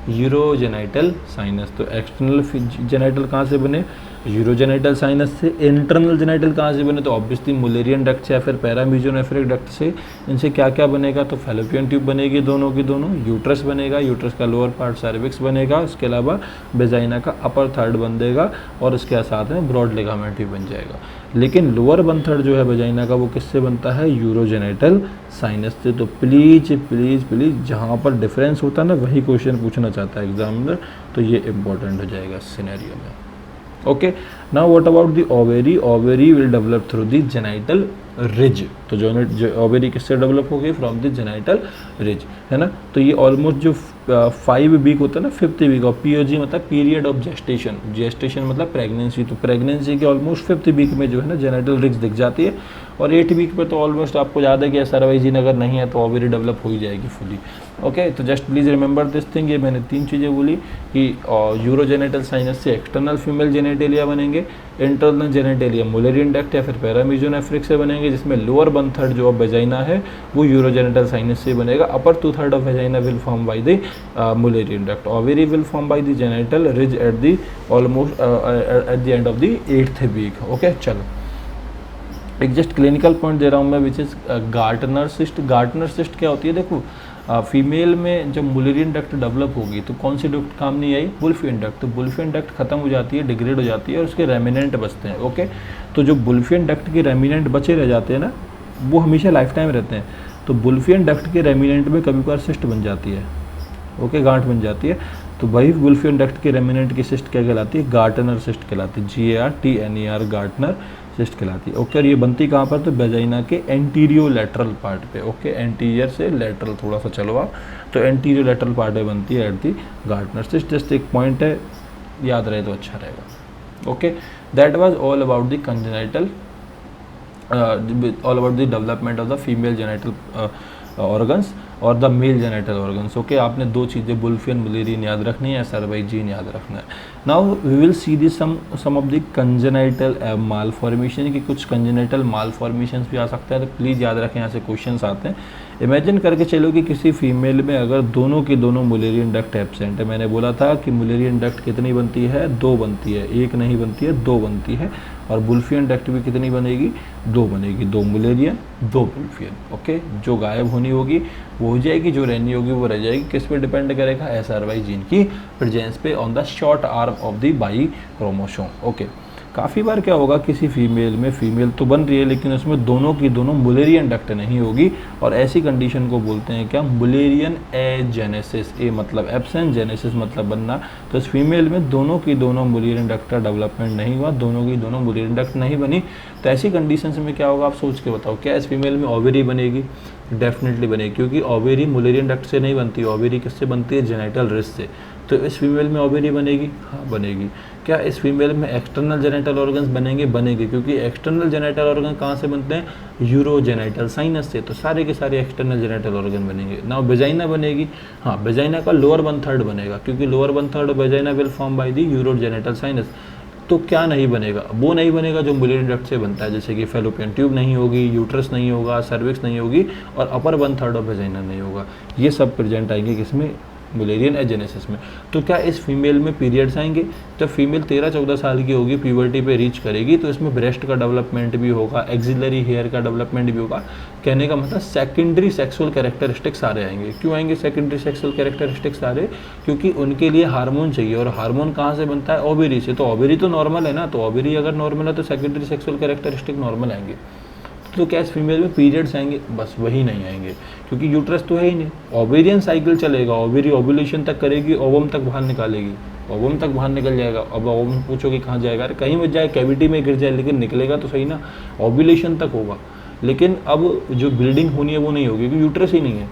urogenital sinus. तो एक्सटर्नल जेनाइटल कहाँ से बने? यूरोजेनाइटल साइनस से। इंटरनल जेनाइटल कहाँ से बने? तो ऑब्वियसली मुलेरियन डक्ट से या फिर पैरामीजोनेफ्रिक डक्ट से। इनसे क्या क्या बनेगा? तो फैलोपियन ट्यूब बनेगी दोनों की दोनों, यूट्रस बनेगा, यूट्रस का लोअर पार्ट सर्विक्स बनेगा, उसके अलावा वेजाइना का अपर थर्ड बनेगा, और उसके साथ में ब्रॉड लिगामेंट भी बन जाएगा। लेकिन लोअर वन थर्ड जो है वेजाइना का वो किससे बनता है? यूरोजेनाइटल साइनस से। तो प्लीज प्लीज प्लीज जहाँ पर डिफरेंस होता है ना वही क्वेश्चन पूछना चाहता है एग्जामिनर, तो ये इंपॉर्टेंट हो जाएगा सिनेरियो में। Okay, now what about the ovary? Ovary will develop through the genital ridge. तो जो ओवेरी किससे डेवलप होगी? फ्रॉम द जेनाइटल रिज, है ना। तो ये ऑलमोस्ट जो 5 वीक होता है ना, 5th वीक ऑफ POG मतलब पीरियड ऑफ जेस्टेशन, जेस्टेशन मतलब प्रेगनेंसी, तो प्रेगनेंसी के ऑलमोस्ट 5th वीक में जो है ना जेनाइटल रिज दिख जाती है, और 8th वीक पे तो ऑलमोस्ट आपको याद है कि SRYG अगर नहीं है तो ओवेरी डेवलप हो ही जाएगी फुली। ओके, तो just please remember this thing. ये मैंने 3 चीज़ें बोली कि यूरोजेनेटल साइनस से एक्सटर्नल फीमेल जेनेटेलिया बनेंगे, इंटरनल जेनेटेलिया मुलेरियन डक्ट या फिर पैरामीजोनेफ्रिक से बनेंगे, जिसमें लोअर 1/3 जो वेजाइना है वो यूरोजेनेटल साइनस से बनेगा, upper 2/3 of vagina will form by the Mullerian duct, ovary will form by the genital ridge at the almost at the end of the 8th week. Okay, चलो एक जस्ट क्लिनिकल पॉइंट दे रहा हूँ मैं, which is Gartner cyst. Gartner cyst क्या होती है? देखो फीमेल में जब मुलेरियन डक्ट डेवलप होगी तो कौन सी डक्ट काम नहीं आई? वुल्फियन डक्ट। तो वुल्फियन डक्ट खत्म हो जाती है, डिग्रेड हो जाती है, और उसके रेमिनेंट बचते हैं। ओके, तो जो वुल्फियन डक्ट के रेमिनेंट बचे रह जाते हैं ना, वो हमेशा लाइफ टाइम रहते हैं। तो वुल्फियन डक्ट के रेमिनेंट में कभी कभार सिस्ट बन जाती है, ओके, गांठ बन जाती है। तो भाई वुल्फियन डक्ट के रेमिनेंट की सिस्ट क्या कहलाती है? गार्टनर सिस्ट कहलाती है, GARTNER गार्टनर सिस्ट कहलाती है। ओके, और ये बनती कहाँ पर? तो वेजाइना के एंटीरियो लेटरल पार्ट पे। ओके, एंटीरियर से लेटरल थोड़ा सा चलो आप, तो एंटीरियो लेटरल पार्ट पे बनती है at the Gartner cyst. Just एक पॉइंट है, याद रहे तो अच्छा रहेगा। Okay, that was all about the congenital all about the development of the female genital organs और the male genital organs. Okay, आपने दो चीज़ें वुल्फियन मुलेरियन याद रखनी है, सर्वाइजीन याद रखना है। Now we will see the some of the congenital malformation, की कुछ कंजेनाइटल माल फॉर्मेशन भी आ सकता है, तो प्लीज़ याद रखें, यहाँ से क्वेश्चंस आते हैं। इमेजिन करके चलो कि किसी फीमेल में अगर दोनों की दोनों मुलेरियन डक्ट एब्सेंट है। मैंने बोला था कि मुलेरियन डक्ट कितनी बनती है? 2 बनती है, एक नहीं बनती है, 2 बनती है। और वुल्फियन डक्ट भी कितनी बनेगी? 2 बनेगी, 2 मुलेरियन 2 वुल्फियन। ओके, जो गायब होनी होगी वो हो जाएगी, जो रहनी होगी वो रह जाएगी। किस पे डिपेंड करेगा? SRY जीन की प्रेजेंस पे on the short arm of the by chromosome. Okay, काफ़ी बार क्या होगा, किसी फीमेल में फीमेल तो बन रही है लेकिन उसमें दोनों की दोनों मुलेरियन डक्ट नहीं होगी, और ऐसी कंडीशन को बोलते हैं क्या? Mullerian agenesis. ए मतलब एब्सेंट, जेनेसिस मतलब बनना। तो इस फीमेल में दोनों की दोनों मुलेरियन डक्ट का डेवलपमेंट नहीं हुआ, दोनों की दोनों मुलेरियन डक्ट नहीं बनी। तो ऐसी कंडीशन में क्या होगा, आप सोच के बताओ, क्या इस फीमेल में ओवेरी बनेगी? डेफिनेटली बनेगी, क्योंकि ओवेरी मुलेरियन डक्ट से नहीं बनती, ओवेरी किससे बनती है? जेनाइटल रिस्ट से। तो इस फीमेल में ओवेरी बनेगी? हाँ बनेगी। क्या इस फीमेल में एक्सटर्नल जेनाइटल ऑर्गन्स बनेंगे? बनेंगे, क्योंकि एक्सटर्नल जेनाइटल ऑर्गन कहाँ से बनते हैं? यूरोजेनाइटल साइनस से। तो सारे के सारे एक्सटर्नल जेनाइटल ऑर्गन बनेंगे। नाउ वेजाइना बनेगी? हाँ, वेजाइना का लोअर 1/3 बनेगा, क्योंकि lower 1/3 vagina will form by the urogenital sinus. तो क्या नहीं बनेगा? वो नहीं बनेगा जो मुलेरियन डक्ट से बनता है, जैसे कि फेलोपियन ट्यूब नहीं होगी, यूट्रस नहीं होगा, सर्विक्स नहीं होगी, और अपर 1/3 ऑफ वेजाइना नहीं होगा। ये सब प्रेजेंट आएंगे किसमें? मुलेरियन एजेनेसिस में। तो क्या इस फीमेल में पीरियड्स आएंगे? जब फीमेल 13-14 साल की होगी, प्यूबर्टी पे रीच करेगी, तो इसमें ब्रेस्ट का डेवलपमेंट भी होगा, एक्सिलरी हेयर का डेवलपमेंट भी होगा। कहने का मतलब सेकेंडरी सेक्सुअल कैरेक्टरिस्टिक्स सारे आएंगे। क्यों आएंगे सेकेंडरी सेक्सुअल कैरेक्टरिस्टिक्स सारे? क्योंकि उनके लिए हार्मोन चाहिए, और हार्मोन कहाँ से बनता है? ओवेरी से। तो ओवेरी तो नॉर्मल है ना, तो ओवेरी अगर नॉर्मल है तो सेकेंडरी सेक्सुअल कैरेक्टरिस्टिक नॉर्मल आएंगे। तो क्या इस फीमेल में पीरियड्स आएंगे? बस वही नहीं आएंगे, क्योंकि यूट्रस तो है ही नहीं। ओवेरियन साइकिल चलेगा, ओवेरी ओव्यूलेशन तक करेगी, ओवम तक बाहर निकालेगी, ओवम तक बाहर निकल जाएगा। अब ओवम पूछोगे कहाँ जाएगा? अरे कहीं मत जाए, कैविटी में गिर जाए, लेकिन निकलेगा तो सही ना, ओव्यूलेशन तक होगा। लेकिन अब जो ब्लीडिंग होनी है वो नहीं होगी, क्योंकि यूट्रस ही नहीं है।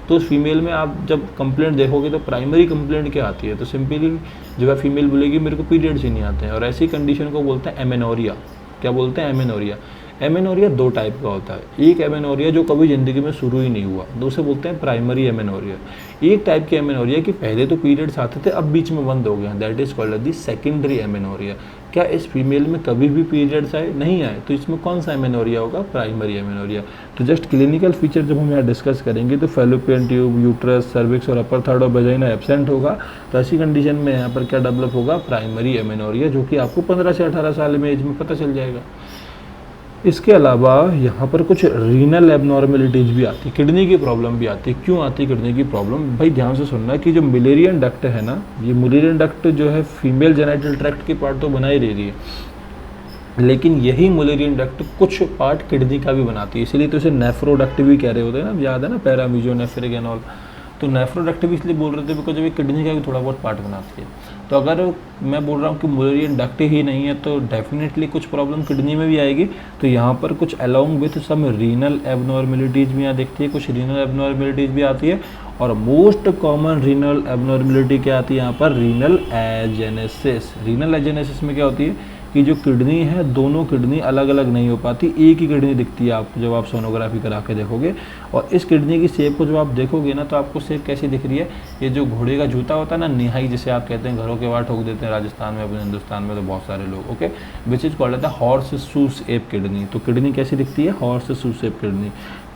तो उस फीमेल में आप जब कंप्लेंट देखोगे तो प्राइमरी कंप्लेंट क्या आती है? तो सिंपली जो है फीमेल बोलेगी मेरे को पीरियड्स ही नहीं आते हैं, और ऐसी कंडीशन को बोलते हैं एमेनोरिया। क्या बोलते हैं? एमेनोरिया। एमेनोरिया 2 टाइप का होता है। एक एमेनोरिया जो कभी ज़िंदगी में शुरू ही नहीं हुआ, दूसरे बोलते हैं प्राइमरी एमेनोरिया। एक टाइप की एमेनोरिया कि पहले तो पीरियड्स आते थे, अब बीच में बंद हो गए, that is called the secondary amenorrhoea. क्या इस फीमेल में कभी भी पीरियड्स आए? नहीं आए, तो इसमें कौन सा एमेनोरिया होगा? Primary amenorrhoea. तो जस्ट क्लिनिकल फीचर जब हम यहाँ डिस्कस करेंगे तो फेलोपियन ट्यूब, यूट्रस, सर्विक्स और अपर थर्ड ऑफ वेजाइना एब्सेंट होगा। तो ऐसी कंडीशन में यहाँ पर क्या डेवलप होगा? प्राइमरी एमेनोरिया, जो कि आपको 15 से 18 साल में एज में पता चल जाएगा। इसके अलावा यहाँ पर कुछ रीनल एबनॉर्मेलिटीज़ भी आती है, किडनी की प्रॉब्लम भी आती है। क्यों आती है किडनी की प्रॉब्लम? भाई ध्यान से सुनना कि जो मुलेरियन डक्ट है ना, ये मुलेरियन डक्ट जो है फीमेल जेनाइटल ट्रैक्ट की पार्ट तो बना ही रही है, लेकिन यही मुलेरियन डक्ट कुछ पार्ट किडनी का भी बनाती है, इसलिए तो इसे नेफ्रोडक्ट भी कह रहे होते हैं ना, याद है ना, पैरामीजोनेफ्रिक एंड ऑल। तो नेफ्रोडक्ट भी इसलिए बोल रहे थे बिकॉज ये किडनी का भी थोड़ा बहुत पार्ट बनाती है। तो अगर मैं बोल रहा हूँ कि मुलेरियन डक्ट ही नहीं है तो डेफिनेटली कुछ प्रॉब्लम किडनी में भी आएगी। तो यहाँ पर कुछ along with some renal abnormalities भी यहाँ देखती है, कुछ रीनल एबनॉर्मेलिटीज़ भी आती है। और मोस्ट कॉमन रीनल एबनॉर्मेलिटी क्या आती है यहाँ पर? Renal agenesis. रीनल एजेनेसिस में क्या होती है कि जो किडनी है, दोनों किडनी अलग अलग नहीं हो पाती, एक ही किडनी दिखती है आपको जब आप सोनोग्राफी करा के देखोगे। और इस किडनी की शेप को जब आप देखोगे ना, तो आपको शेप कैसी दिख रही है? ये जो घोड़े का जूता होता है ना, निहाई जिसे आप कहते हैं, घरों के बाहर ठोक देते हैं राजस्थान में, अपने हिंदुस्तान में तो बहुत सारे लोग, okay, which is called the horse shoe shape kidney. तो किडनी कैसी दिखती है? Horse shoe shape kidney.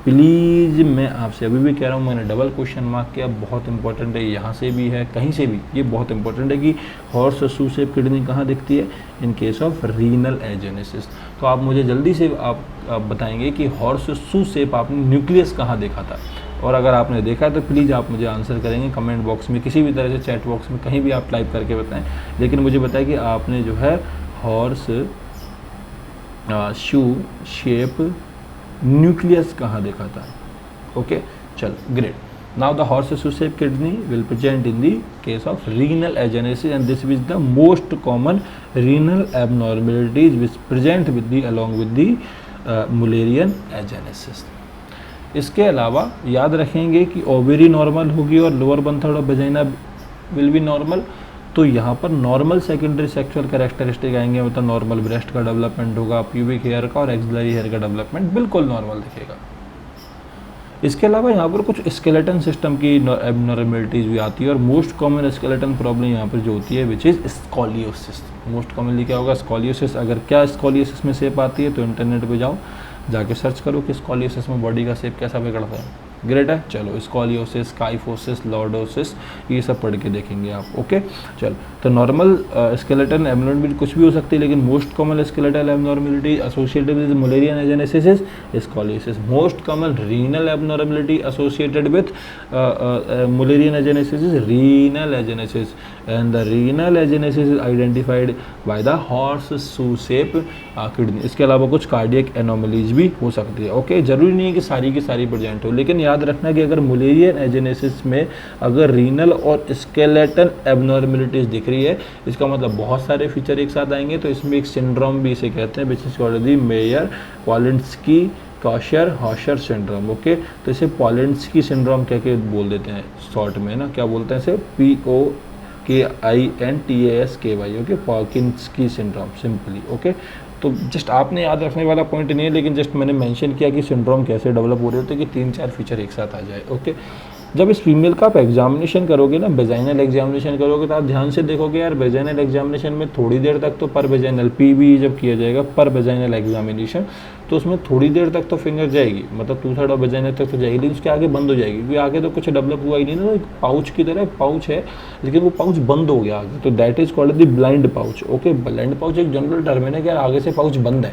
Please मैं आपसे अभी भी कह रहा हूँ, मैंने डबल क्वेश्चन मार्क किया, बहुत इंपॉर्टेंट है, यहाँ से भी है कहीं से भी, ये बहुत इंपॉर्टेंट है कि हॉर्स शू शेप किडनी कहाँ दिखती है? In case of renal agenesis. तो आप मुझे जल्दी से आप बताएंगे कि हॉर्स शू शेप आपने न्यूक्लियस कहाँ देखा था, और अगर आपने देखा तो प्लीज़ आप मुझे आंसर करेंगे कमेंट बॉक्स में, किसी भी तरह से चैट बॉक्स में, कहीं भी आप टाइप करके बताएं, लेकिन मुझे बताएं कि आपने जो है हॉर्स शू शेप न्यूक्लियस कहाँ देखा था। ओके, चलो great. Now the horse's shaped kidney will present in the case of renal agenesis, and this is the most common renal abnormalities which present with the along with the Mullerian agenesis. इसके अलावा याद रखेंगे कि ovary normal होगी और lower one third of vagina will be normal. तो यहाँ पर नॉर्मल सेकेंडरी सेक्सुअल कैरेक्टरिस्टिक आएंगे, मतलब नॉर्मल ब्रेस्ट का डेवलपमेंट होगा, प्यूबिक हेयर का और एक्सिलरी हेयर का डेवलपमेंट बिल्कुल नॉर्मल दिखेगा। इसके अलावा यहाँ पर कुछ स्केलेटन सिस्टम की एबनॉर्मलिटीज भी आती है, और मोस्ट कॉमन स्केलेटन प्रॉब्लम यहाँ पर जो होती है which is scoliosis. Most commonly क्या होगा, स्कॉलियोसिस। अगर क्या स्कॉलियोसिस में शेप आती है तो इंटरनेट पे जाओ, जाके सर्च करो कि स्कॉलियोसिस में बॉडी का शेप कैसा बिगड़ता है। ग्रेट है, चलो स्कॉलियोसिस, काइफोसिस, लॉर्डोसिस ये सब पढ़ के देखेंगे आप। ओके चलो, तो नॉर्मल स्केलेटन एबनॉर्मलिटी कुछ भी हो सकती है, लेकिन most common skeletal abnormality associated with Mullerian agenesis is scoliosis. Most common renal abnormality associated with Mullerian agenesis is renal agenesis, and the renal agenesis is identified by the horse shoe shape kidney. इसके अलावा कुछ cardiac anomalies भी हो सकती है। Okay, जरूरी नहीं है कि सारी की सारी प्रेजेंट हो, लेकिन याद रखना कि अगर मुलेरियन एजेनेसिस में अगर रीनल और स्केलेटन एबनॉर्मलिटीज दिख रही है, इसका मतलब बहुत सारे फीचर एक साथ आएंगे। तो इसमें एक सिंड्रोम भी इसे कहते हैं, which is called the Mayer Rokitansky Kuster Hauser syndrome. Okay, तो इसे पॉलिंस्की सिंड्रोम कह के बोल देते हैं शॉर्ट में ना, क्या बोलते हैं इसे, POKINTASKY। Okay, Rokitansky syndrome simply. Okay, तो जस्ट आपने याद रखने वाला पॉइंट नहीं है, लेकिन जस्ट मैंने मेंशन किया कि सिंड्रोम कैसे डेवलप हो रहे होते हैं कि 3-4 फीचर एक साथ आ जाए। ओके, जब इस फीमेल का आप एग्जामिनेशन करोगे ना, वेजाइनल एग्जामिनेशन करोगे, तो आप ध्यान से देखोगे यार, वेजाइनल एग्जामिनेशन में थोड़ी देर तक तो पर वेजाइनल PV जब किया जाएगा पर वेजाइनल एग्जामिनेशन, तो उसमें थोड़ी देर तक तो फिंगर जाएगी, मतलब 2/3 ऑफ वेजाइनल तक तो जाएगी, लेकिन उसके आगे बंद हो जाएगी, क्योंकि आगे तो कुछ डेवलप हुआ ही नहीं ना। एक पाउच की तरह पाउच है, लेकिन वो पाउच बंद हो गया आगे, तो that is called the blind pouch. Okay, blind pouch एक जनरल टर्म है ना कि यार आगे से पाउच बंद है,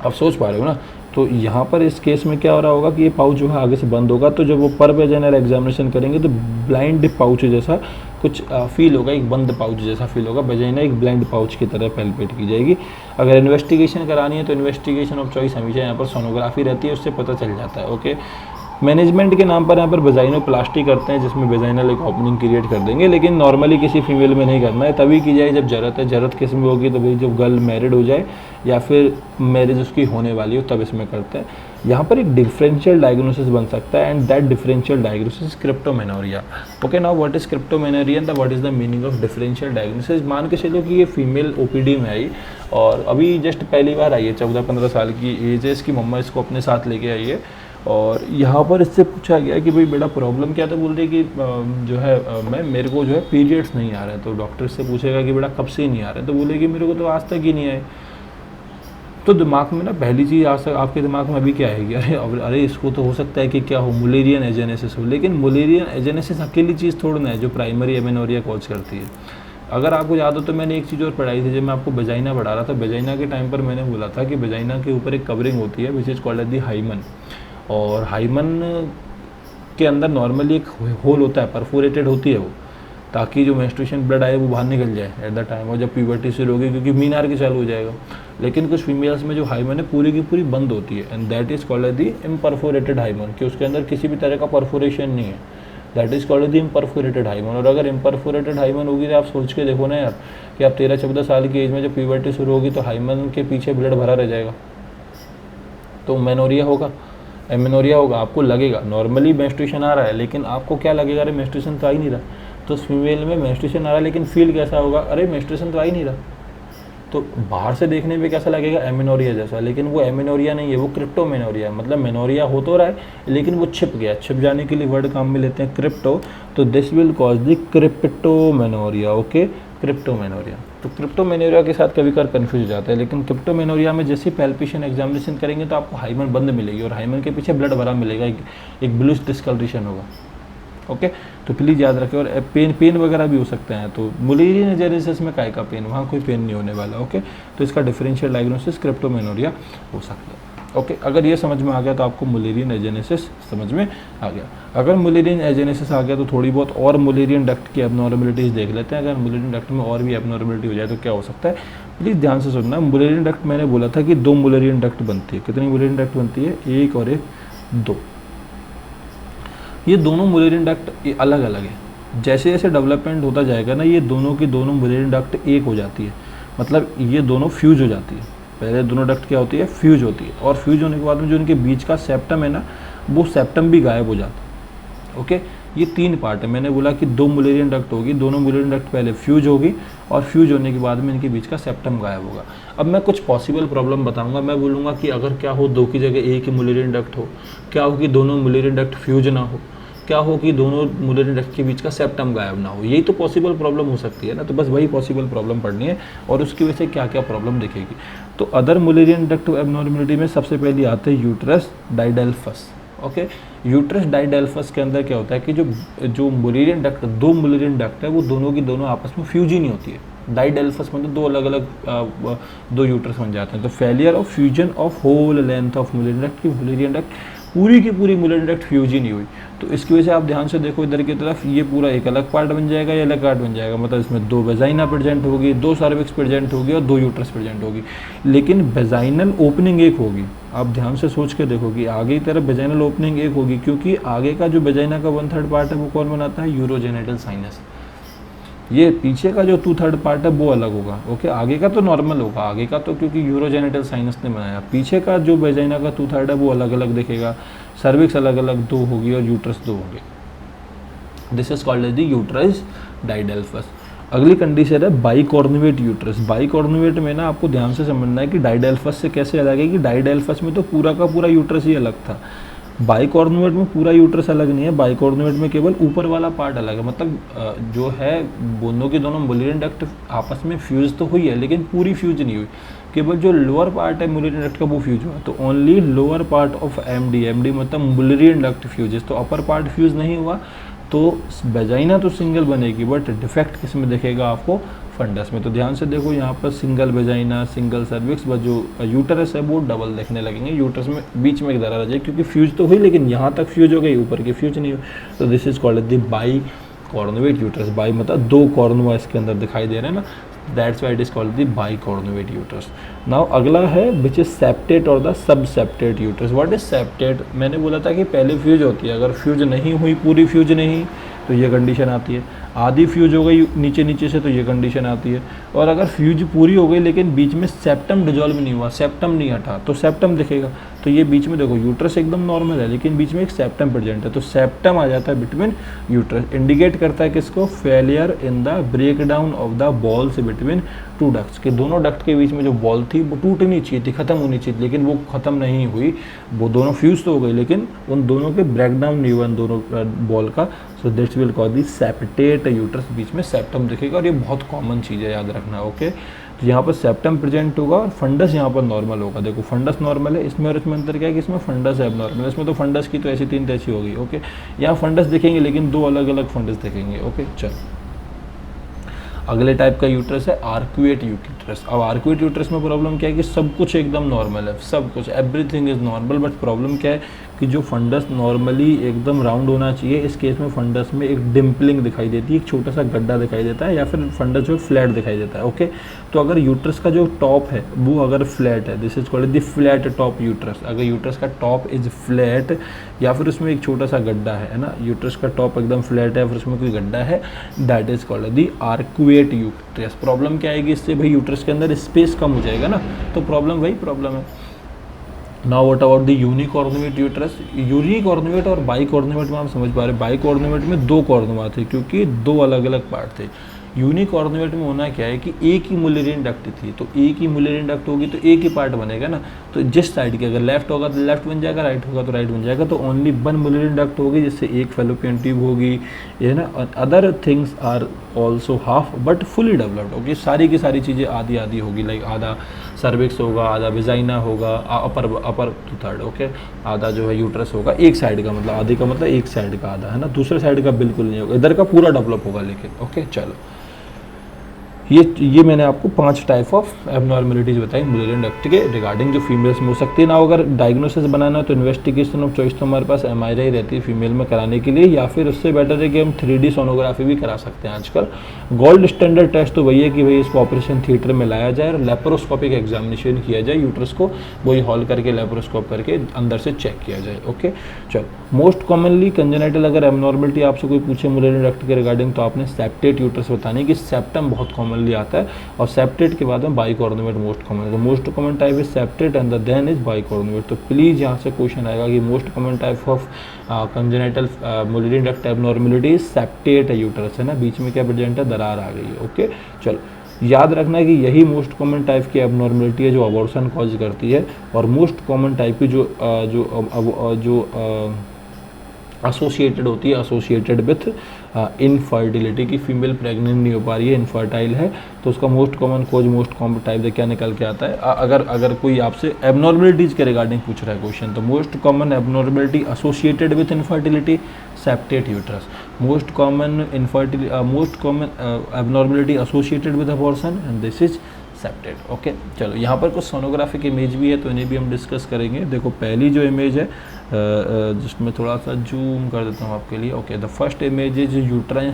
आप सोच पा रहे हो ना। तो यहाँ पर इस केस में क्या हो रहा होगा कि ये पाउच जो है आगे से बंद होगा, तो जब वो पर वेजाइनल एग्जामिनेशन करेंगे तो ब्लाइंड पाउच जैसा कुछ फील होगा, एक बंद पाउच जैसा फील होगा, वेजाइना एक ब्लाइंड पाउच की तरह पैल्पेट की जाएगी। अगर इन्वेस्टिगेशन करानी है तो इन्वेस्टिगेशन ऑफ चॉइस हमेशा यहाँ पर सोनोग्राफी रहती है, उससे पता चल जाता है। ओके, मैनेजमेंट के नाम पर यहाँ पर वेजाइनोप्लास्टी करते हैं, जिसमें वेजाइनल एक ओपनिंग क्रिएट कर देंगे, लेकिन नॉर्मली किसी फीमेल में नहीं करना है, तभी की जाए जब जरूरत है। जरूरत किस में होगी, तो भाई जब गर्ल मैरिड हो जाए या फिर मैरिज उसकी होने वाली हो, तब इसमें करते हैं। यहाँ पर एक डिफरेंशियल डायग्नोसिस बन सकता है, and that differential diagnosis cryptomenorrhea. Okay, now what is cryptomenorrhea and what is the meaning of differential diagnosis. मान के चलो कि ये फीमेल OPD में आई और अभी जस्ट पहली बार आई है, 14-15 साल की एज है, इसकी मम्मा इसको अपने साथ लेके आई है, और यहाँ पर इससे पूछा गया कि भाई बेटा प्रॉब्लम क्या था, बोल रही कि जो है मैं मेरे को जो है पीरियड्स नहीं आ रहे। तो डॉक्टर से पूछेगा कि बेटा कब से नहीं आ रहे, तो बोलेगी मेरे को तो आज तक ही नहीं आए। तो दिमाग में ना पहली चीज़ आज तक आपके दिमाग में अभी क्या आएगी, अरे इसको तो हो सकता है कि क्या हो, मुलेरियन एजेनेसिस हो। लेकिन मुलेरियन एजेनेसिस अकेली चीज़ थोड़ी ना है जो प्राइमरी एमेनोरिया कॉज करती है। अगर आपको याद हो तो मैंने एक चीज़ और पढ़ाई थी, जब मैं आपको वेजाइना पढ़ा रहा था, वेजाइना के टाइम पर मैंने बोला था कि वेजाइना के ऊपर एक कवरिंग होती है which is called the hymen, और हाइमन के अंदर नॉर्मली एक होल होता है, परफोरेटेड होती है वो, ताकि जो मेंस्ट्रुएशन ब्लड आए वो बाहर निकल जाए एट द टाइम, और जब प्यूबर्टी शुरू होगी, क्योंकि मीनार की चालू हो जाएगा। लेकिन कुछ फीमेल्स में जो हाइमन है पूरी की पूरी बंद होती है, and that is called the imperforated hymen, कि उसके अंदर किसी भी तरह का परफोरेशन नहीं है, that is called the imperforated hymen. और अगर इम्परफोरेटेड हाइमन होगी तो आप सोच के देखो ना यार, कि आप 13-14 साल की एज में जब प्यूबर्टी शुरू होगी तो हाइमन के पीछे ब्लड भरा रह जाएगा, तो मेनोरिया होगा, एमेनोरिया होगा। आपको लगेगा नॉर्मली मेंस्ट्रुएशन आ रहा है, लेकिन आपको क्या लगेगा, अरे मेंस्ट्रुएशन तो आ ही नहीं रहा। तो फीमेल में मेंस्ट्रुएशन आ रहा है, लेकिन फील कैसा होगा, अरे मेंस्ट्रुएशन तो आ ही नहीं रहा। तो बाहर से देखने में कैसा लगेगा, एमेनोरिया जैसा, लेकिन वो एमेनोरिया नहीं है, वो क्रिप्टोमेनोरिया है। मतलब मेनोरिया हो तो रहा है, लेकिन वो छिप गया। छिप जाने के लिए वर्ड काम में लेते हैं क्रिप्टो, तो this will cause the cryptomenorrhea. Okay, cryptomenorrhea. तो क्रिप्टोमेनोरिया के साथ कभी कभार कन्फ्यूज हो जाता है, लेकिन क्रिप्टोमेनोरिया में जैसे पैल्पेशन एग्जामिनेशन करेंगे तो आपको हाइमन बंद मिलेगी, और हाइमन के पीछे ब्लड भरा मिलेगा, एक ब्लूइश डिस्कलरेशन होगा। ओके, तो प्लीज़ याद रखें। और पेन वगैरह भी हो सकते हैं। तो मुलेरियन एजेनेसिस में काय का पेन, वहाँ कोई पेन नहीं होने वाला। ओके, तो इसका डिफरेंशियल डायग्नोसिस क्रिप्टोमेनोरिया हो सकता है। ओके, अगर ये समझ में आ गया तो आपको मुलेरियन एजेनेसिस समझ में आ गया। अगर मुलेरियन एजेनेसिस आ गया तो थोड़ी बहुत और मुलेरियन डक्ट की एबनॉर्मलिटीज़ देख लेते हैं। अगर मुलेरियन डक्ट में और भी एबनॉर्मलिटी हो जाए तो क्या हो सकता है, प्लीज़ ध्यान से सुनना। मुलेरियन डक्ट मैंने बोला था कि 2 मुलेरियन डक्ट बनती है। कितनी मुलेरियन डक्ट बनती है, 1 और 1, 2। ये दोनों मुलेरियन डक्ट अलग अलग है। जैसे जैसे डेवलपमेंट होता जाएगा ना, ये दोनों की दोनों मुलेरियन डक्ट एक हो जाती है, मतलब ये दोनों फ्यूज हो जाती है। पहले दोनों डक्ट क्या होती है, फ्यूज होती है, और फ्यूज होने के बाद में जो इनके बीच का सेप्टम है ना, वो सेप्टम भी गायब हो जाता है। ओके, ये 3 पार्ट है। मैंने बोला कि 2 मुलेरियन डक्ट होगी, दोनों मुलेरियन डक्ट पहले फ्यूज होगी, और फ्यूज होने के बाद में इनके बीच का सेप्टम गायब होगा। अब मैं कुछ पॉसिबल प्रॉब्लम बताऊंगा। मैं बोलूँगा कि अगर क्या हो 2 की जगह एक ही मुलेरियन डक्ट हो, क्या हो कि दोनों मुलेरियन डक्ट फ्यूज ना हो, क्या हो कि दोनों मुलेरियन डक्ट के बीच का सेप्टम गायब ना हो। यही तो पॉसिबल प्रॉब्लम हो सकती है ना, तो बस वही पॉसिबल प्रॉब्लम पढ़नी है और उसकी वजह से क्या क्या प्रॉब्लम दिखेगी। तो अदर मुलेरियन डक्ट एबनॉर्मलिटी में सबसे पहले आते हैं यूट्रस डाइडेल्फस। ओके, यूट्रस डाइडेल्फस के अंदर क्या होता है कि जो मुलेरियन डक्ट, 2 मुलेरियन डक्ट है, वो दोनों की दोनों आपस में फ्यूज ही नहीं होती है। डाइडेल्फस मतलब 2 अलग अलग 2 यूट्रस बन जाते हैं। तो failure of fusion of whole length of Mullerian duct, की मुलेरियन डक्ट पूरी की पूरी मुलेरियन डक्ट फ्यूज ही नहीं हुई। तो इसकी वजह से आप ध्यान से देखो इधर की तरफ, ये पूरा एक अलग पार्ट बन जाएगा, ये अलग पार्ट बन जाएगा, मतलब इसमें 2 वेजाइना प्रेजेंट होगी, 2 सर्विक्स प्रेजेंट होगी और 2 यूट्रस प्रेजेंट होगी। लेकिन वेजाइनल ओपनिंग एक होगी। आप ध्यान से सोच के देखो कि आगे की तरफ वेजाइनल ओपनिंग एक होगी, क्योंकि आगे का जो वेजाइना का 1/3 पार्ट है वो कौन बनाता है, यूरोजेनिटल साइनस। ये पीछे का जो 2/3 पार्ट है वो अलग होगा। ओके, आगे का तो नॉर्मल होगा, आगे का तो क्योंकि यूरोजेनिटल साइनस ने बनाया। पीछे का जो वेजाइना का 2/3 है वो अलग अलग दिखेगा, सर्विक्स अलग अलग 2 होगी और यूट्रस 2 होंगे। This is called as the uterus didelphys. अगली कंडीशन है बाइकॉर्नुएट यूट्रस। बाइकॉर्नुएट में ना आपको ध्यान से समझना है कि डाइडेल्फस से कैसे अलग है, कि डाइडेल्फस में तो पूरा का पूरा यूट्रस ही अलग था। बाइकॉर्नुएट में पूरा यूट्रस अलग नहीं है, बाइकॉर्नुएट में केवल ऊपर वाला पार्ट अलग है। मतलब जो है दोनों की दोनों मुलेरियन डक्ट आपस में फ्यूज तो हुई है, लेकिन पूरी फ्यूज नहीं हुई, केवल जो लोअर पार्ट है मुलेरियन डक्ट का वो फ्यूज हुआ। तो only lower part of MD, MD मतलब मुलेरियन डक्ट फ्यूजेस, तो अपर पार्ट फ्यूज नहीं हुआ। तो वेजाइना तो सिंगल बनेगी, बट डिफेक्ट किस में दिखेगा आपको, फंडस में। तो ध्यान से देखो यहाँ पर सिंगल वेजाइना, सिंगल सर्विक्स, बस जो यूटरस है वो डबल देखने लगेंगे। यूटरस में बीच में एक दरार आ जाए, क्योंकि फ्यूज तो हुई लेकिन यहाँ तक फ्यूज हो गई, ऊपर की फ्यूज नहीं हुई। तो this is called the bicornuate uterus. Bi मतलब 2 कॉर्नुआ इसके अंदर दिखाई दे रहे हैं ना, that's why it is called the bicornuate uterus. Now अगला है विच इज सेप्टेट और the subseptate uterus. What is septate? मैंने बोला था कि पहले फ्यूज होती है, अगर फ्यूज नहीं हुई, पूरी फ्यूज नहीं, तो ये कंडीशन आती है। आधी फ्यूज हो गई नीचे नीचे से, तो ये कंडीशन आती है। और अगर फ्यूज पूरी हो गई लेकिन बीच में सेप्टम डिजॉल्व नहीं हुआ, सेप्टम नहीं हटा, तो सेप्टम दिखेगा। तो ये बीच में देखो यूट्रस एकदम नॉर्मल है, लेकिन बीच में एक सेप्टम प्रेजेंट है, तो सेप्टम आ जाता है बिटवीन यूट्रस। इंडिकेट करता है किसको, failure in the break down of the walls between 2 ducts, के दोनों डक्ट के बीच में जो बॉल थी वो टूटनी चाहिए थी, खत्म होनी चाहिए, लेकिन वो खत्म नहीं हुई। वो दोनों फ्यूज तो हो गई, लेकिन उन दोनों के ब्रेक डाउन नहीं हुआ, दोनों बॉल का। So that's will call the septate uterus, बीच में सेप्टम दिखेगा, और ये बहुत कॉमन चीज़ है, याद रखना। ओके, तो यहाँ पर सेप्टम प्रेजेंट होगा और फंडस यहाँ पर नॉर्मल होगा। देखो फंडस नॉर्मल है इसमें, और इसमें अंतर क्या है कि इसमें फंडस है एबनॉर्मल। इसमें तो फंडस की तो ऐसी 3 तैसी होगी। ओके, यहाँ फंडस दिखेंगे लेकिन 2 अलग अलग फंडस दिखेंगे। ओके, चल अगले टाइप का यूट्रस है आर्क्यूएट यूट्रस। अब आर्क्यूएट यूट्रस में प्रॉब्लम क्या है कि सब कुछ एकदम नॉर्मल है, सब कुछ, everything is normal, but problem क्या है कि जो फंडस नॉर्मली एकदम राउंड होना चाहिए, इस केस में फंडस में एक डिम्पलिंग दिखाई देती है, एक छोटा सा गड्ढा दिखाई देता है, या फिर फंडस जो फ्लैट दिखाई देता है। ओके, तो अगर यूट्रस का जो टॉप है वो अगर फ्लैट है, this is called the flat top uterus. अगर यूट्रस का टॉप इज फ्लैट, या फिर उसमें एक छोटा सा गड्ढा है ना, यूट्रस का टॉप एकदम फ्लैट है, फिर उसमें कोई गड्ढा है, that is called the arcuate uterus. Problem क्या आएगी इससे, भाई यूट्रस के अंदर स्पेस कम हो जाएगा ना, तो प्रॉब्लम वही प्रॉब्लम है। Now what about the unicornuate uterus. Unicornuate और बाइकॉर्नुएट में आप समझ पा रहे हैं, बाइकॉर्नुएट में 2 कॉर्नुआ थे, क्योंकि 2 अलग अलग पार्ट थे। यूनिकॉर्नुएट में होना क्या है कि एक ही मुलेरियन डक्ट थी, तो एक ही मुलेरियन डक्ट होगी तो एक ही पार्ट बनेगा ना, तो जिस साइड के, अगर लेफ्ट होगा तो लेफ्ट बन जाएगा, राइट होगा तो राइट बन जाएगा। तो ओनली 1 मुलेरियन डक्ट होगी, जिससे एक फेलोपियन ट्यूब होगी, ये ना। Other things are also half but fully developed. Okay, सारी की सारी चीज़ें आधी आधी होगी, लाइक आधा सर्विक्स होगा, आधा विजाइना होगा, अपर 2/3। ओके, आधा जो है यूट्रस होगा, एक साइड का, मतलब आधे का मतलब एक साइड का आधा है ना, दूसरे साइड का बिल्कुल नहीं होगा, इधर का पूरा डेवलप होगा लेकिन। ओके, चलो ये मैंने आपको 5 टाइप ऑफ एबनॉर्मेलिटीज़ बताई मुलेरियन डक्ट के रिगार्डिंग, जो फीमेल्स में हो सकती है ना। अगर डायग्नोसिस बनाना है तो इन्वेस्टिगेशन ऑफ चॉइस तो हमारे पास MRI रहती है फीमेल में कराने के लिए, या फिर उससे बेटर है कि हम 3D सोनोग्राफी भी करा सकते हैं आजकल। गोल्ड स्टैंडर्ड टेस्ट तो वही है कि भाई इसको ऑपरेशन थिएटर में लाया जाए और लेप्रोस्कोपिक एग्जामिनेशन किया जाए, यूट्रस को वही हॉल करके लेप्रोस्कोप करके अंदर से चेक किया जाए। ओके चलो, मोस्ट कॉमनली कंजेनाइटल अगर एबनॉर्मलिटी आपसे कोई पूछे मुलेरियन डक्ट के रिगार्डिंग तो आपने सेप्टेट यूट्रस बतानी है कि सेप्टम बहुत कॉमनली आता है, और सेप्टेट के बाद में बाइकॉर्नुमेट मोस्ट कॉमन है। तो most common type is septate and then is bicornuate. तो प्लीज़ यहाँ से क्वेश्चन आएगा कि most common type of congenital Mullerian duct abnormality septate uterus है ना, बीच में क्या प्रेजेंट है, दरार आ गई है। ओके चलो, याद रखना है कि यही मोस्ट कॉमन टाइप की एबनॉर्मलिटी है जो अबॉर्शन कॉज करती है, और मोस्ट कॉमन टाइप की जो एसोसिएटेड होती है, एसोसिएटेड विथ इनफर्टिलिटी की फीमेल प्रेग्नेंट नहीं हो पा रही है, इनफर्टाइल है, तो उसका most common cause most common type क्या निकल के आता है। अगर कोई आपसे एबनॉर्मलिटीज़ के रिगार्डिंग पूछ रहा है क्वेश्चन, तो most common abnormality associated with infertility septate uterus, most common abnormality associated with abortion and this is septate. Okay चलो, यहाँ पर कुछ सोनोग्राफिक इमेज भी है तो इन्हें भी हम डिस्कस करेंगे। देखो पहली जो इमेज है जिसमें थोड़ा सा जूम कर देता हूँ आपके लिए। Okay, the first image is uterine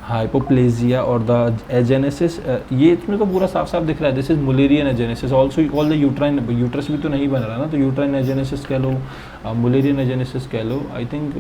hypoplasia और द एजेनेसिस। ये इसमें तो पूरा साफ साफ दिख रहा है, this is Mullerian agenesis, also all the uterine, uterus भी तो नहीं बन रहा ना, तो यूट्राइन एजेनेसिस कह लो, मुलेरियन एजेनेसिस कह लो, I think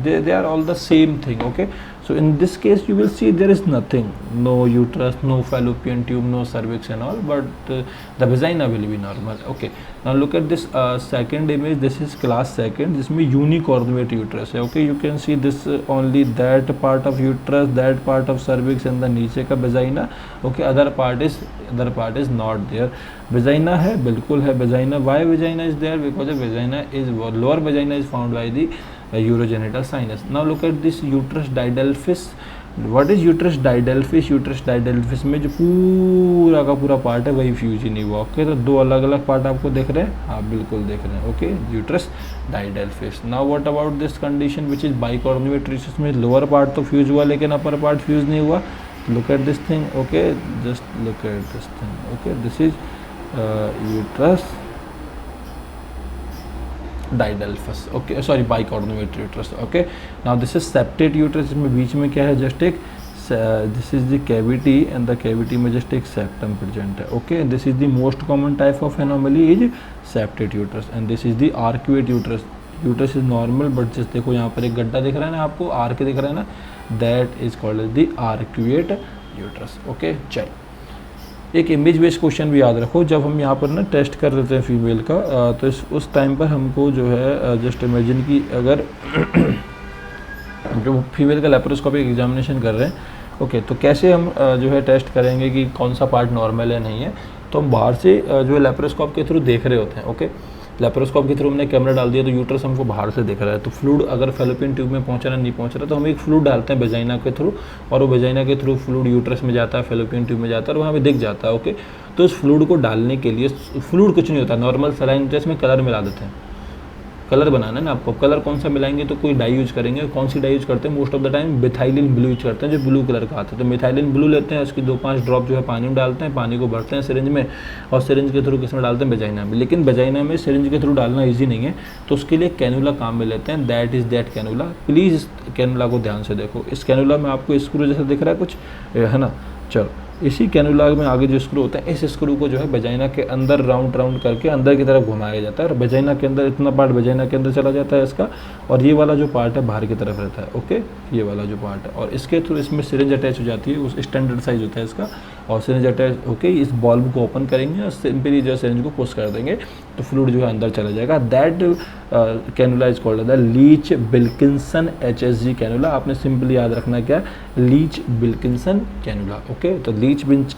they are all the same thing. Okay, so in this case you will see there is nothing, no uterus, no fallopian tube, no cervix and all, but the vagina will be normal. Okay, now look at this second image, this is class second, जिसमें unicornuate uterus है। Okay, you can see this only that part of uterus, that part of cervix and the नीचे का vagina. Okay, other part is not there. vagina है, बिल्कुल है vagina. Why vagina is there? Because the vagina is lower vagina is found by the urogenital sinus. Now look at this uterus didelphys. What is uterus didelphys? uterus didelphys में जो पूरा का पूरा part है वही फ्यूज ही नहीं हुआ। Okay, तो दो अलग अलग पार्ट आपको दिख रहे हैं, आप बिल्कुल देख रहे हैं। Okay, uterus didelphys. Now what about this condition which is bicornuate, में लोअर पार्ट तो फ्यूज हुआ लेकिन अपर पार्ट फ्यूज नहीं हुआ। Look at this thing. Okay, just look at this thing. Okay, this is uterus didelphys. Okay, sorry, bicornuate uterus. Okay, now this is septate uterus, इसमें बीच में क्या है, जस्ट एक this is the cavity and the cavity में just एक septum present है। Okay, this is the most common type of anomaly is septate uterus and this is the arcuate uterus. Uterus is normal but just देखो यहाँ पर एक गड्ढा दिख रहा है ना आपको, आर्क दिख रहा है ना, that is called as the arcuate uterus. Okay चलो, एक इमेज बेस्ड क्वेश्चन भी याद रखो, जब हम यहाँ पर ना टेस्ट कर देते हैं फीमेल का तो उस टाइम पर हमको जो है जस्ट इमेजिन की अगर जो फीमेल का लेप्रोस्कोपिक एग्जामिनेशन कर रहे हैं, ओके, तो कैसे हम जो है टेस्ट करेंगे कि कौन सा पार्ट नॉर्मल है नहीं है। तो हम बाहर से जो है लेप्रोस्कोप के थ्रू देख रहे होते हैं। ओके, लेप्रोस्कोप के थ्रू हमने कैमरा डाल दिया तो यूट्रस हमको बाहर से दिख रहा है, तो फ्लूइड अगर फैलोपियन ट्यूब में पहुंच रहा नहीं पहुंच रहा तो हम एक फ्लूइड डालते हैं वेजाइना के थ्रू, और वो वेजाइना के थ्रू फ्लूइड यूट्रस में जाता है, फैलोपियन ट्यूब में जाता है और वहाँ पे दिख जाता है। ओके, तो उस फ्लूइड को डालने के लिए, फ्लूइड कुछ नहीं होता, नॉर्मल सलाइन टेस्ट में कलर मिला देते हैं, कलर बनाना है ना आपको। कलर कौन सा मिलाएंगे तो कोई डाई यूज करेंगे, कौन सी डाई यूज करते हैं, most of the time methylene blue use करते हैं जो ब्लू कलर का आता है। तो मिथाइलिन ब्लू लेते हैं, उसकी 2-5 ड्रॉप जो है पानी में डालते हैं, पानी को भरते हैं सिरिंज में और सिरिंज के थ्रू किसमें डालते हैं, वेजाइना में। लेकिन वेजाइना में सिरिंज के थ्रू डालना ईजी नहीं है, तो उसके लिए कैनुला काम में लेते हैं, that is that cannula. Please इस कैनुला को ध्यान से देखो, इस कैनुला में आपको स्क्रू जैसा दिख रहा है कुछ, है ना। चलो, इसी कैनुला में आगे जो स्क्रू होता है, इस स्क्रू को जो है वेजाइना के अंदर राउंड करके अंदर की तरफ घुमाया जाता है और वेजाइना के अंदर इतना पार्ट वेजाइना के अंदर चला जाता है इसका, और ये वाला जो पार्ट है बाहर की तरफ रहता है। ओके, ये वाला जो पार्ट है, और इसके थ्रू इसमें सिरिंज अटैच हो जाती है, उस स्टैंडर्ड साइज होता है इसका, और सिरिंज अटैच होके इस बॉल्ब को ओपन करेंगे और सिंपली जो है सिरिंज को पुश कर देंगे तो फ्लूइड जो है अंदर चला जाएगा। That cannula is called the Leech Wilkinson HSG cannula. आपने सिंपली याद रखना क्या, लीच विल्किंसन कैनुला। ओके, तो लीच विल्किंसन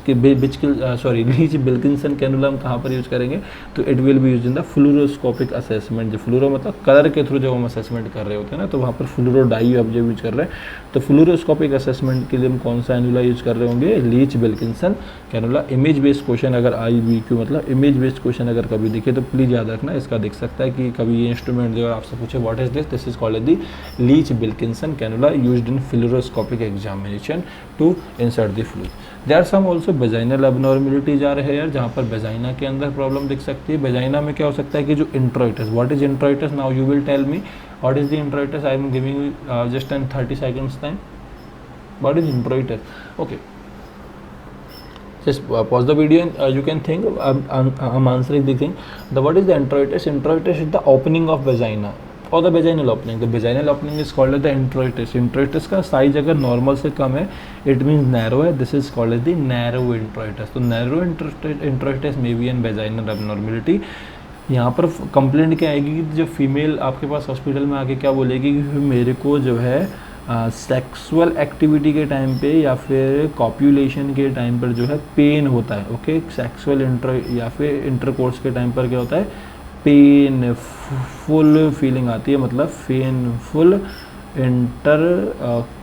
कैनुला हम कहाँ पर यूज करेंगे, तो it will be use in the fluoroscopic assessment. जो फ्लूरो मतलब कलर के थ्रू जब हम असेसमेंट कर रहे होते हैं ना, तो वहाँ पर फ्लूरो डाई अब जब यूज कर रहे हैं, तो फ्लूरोस्कोपिक असेसमेंट के लिए हम कौन सा कैनुला यूज कर रहे होंगे, Leech Wilkinson cannula. Image based question अगर IBQ मतलब इमेज बेस्ड क्वेश्चन अगर कभी दिखे तो प्लीज़ याद रखना, इसका दिख सकता है कि कभी ये इंस्ट्रूमेंट जो आपसे पूछे what is this is called the Leech Wilkinson cannula used in fluoroscopic examination to insert the fluid. There are some also vaginal abnormalities आ रहे हैं जहाँ पर वेजाइना के अंदर प्रॉब्लम दिख सकती है। वेजाइना में क्या हो सकता है कि जो introitus, what is introitus, now you will tell me what is the introitus, I am giving you just in 30 seconds time. What is introitus? Okay, just pause the video and you can think I'm answering the thing. The what is the introitus? Introitus is the opening of vagina or the vaginal opening. The vaginal opening is called as the introitus. Introitus का size अगर normal से कम है it means narrow है, this is called as the narrow introitus. तो narrow introitus may be an vaginal abnormality. यहाँ पर complaint क्या आएगी कि जब फीमेल आपके पास हॉस्पिटल में आके क्या बोलेगी कि मेरे को जो है सेक्सुअल एक्टिविटी के टाइम पे या फिर कॉप्यूलेशन के टाइम पर जो है पेन होता है। ओके, सेक्सुअल या फिर इंटरकोर्स के टाइम पर क्या होता है, पेन फुल फीलिंग आती है, मतलब पेनफुल इंटर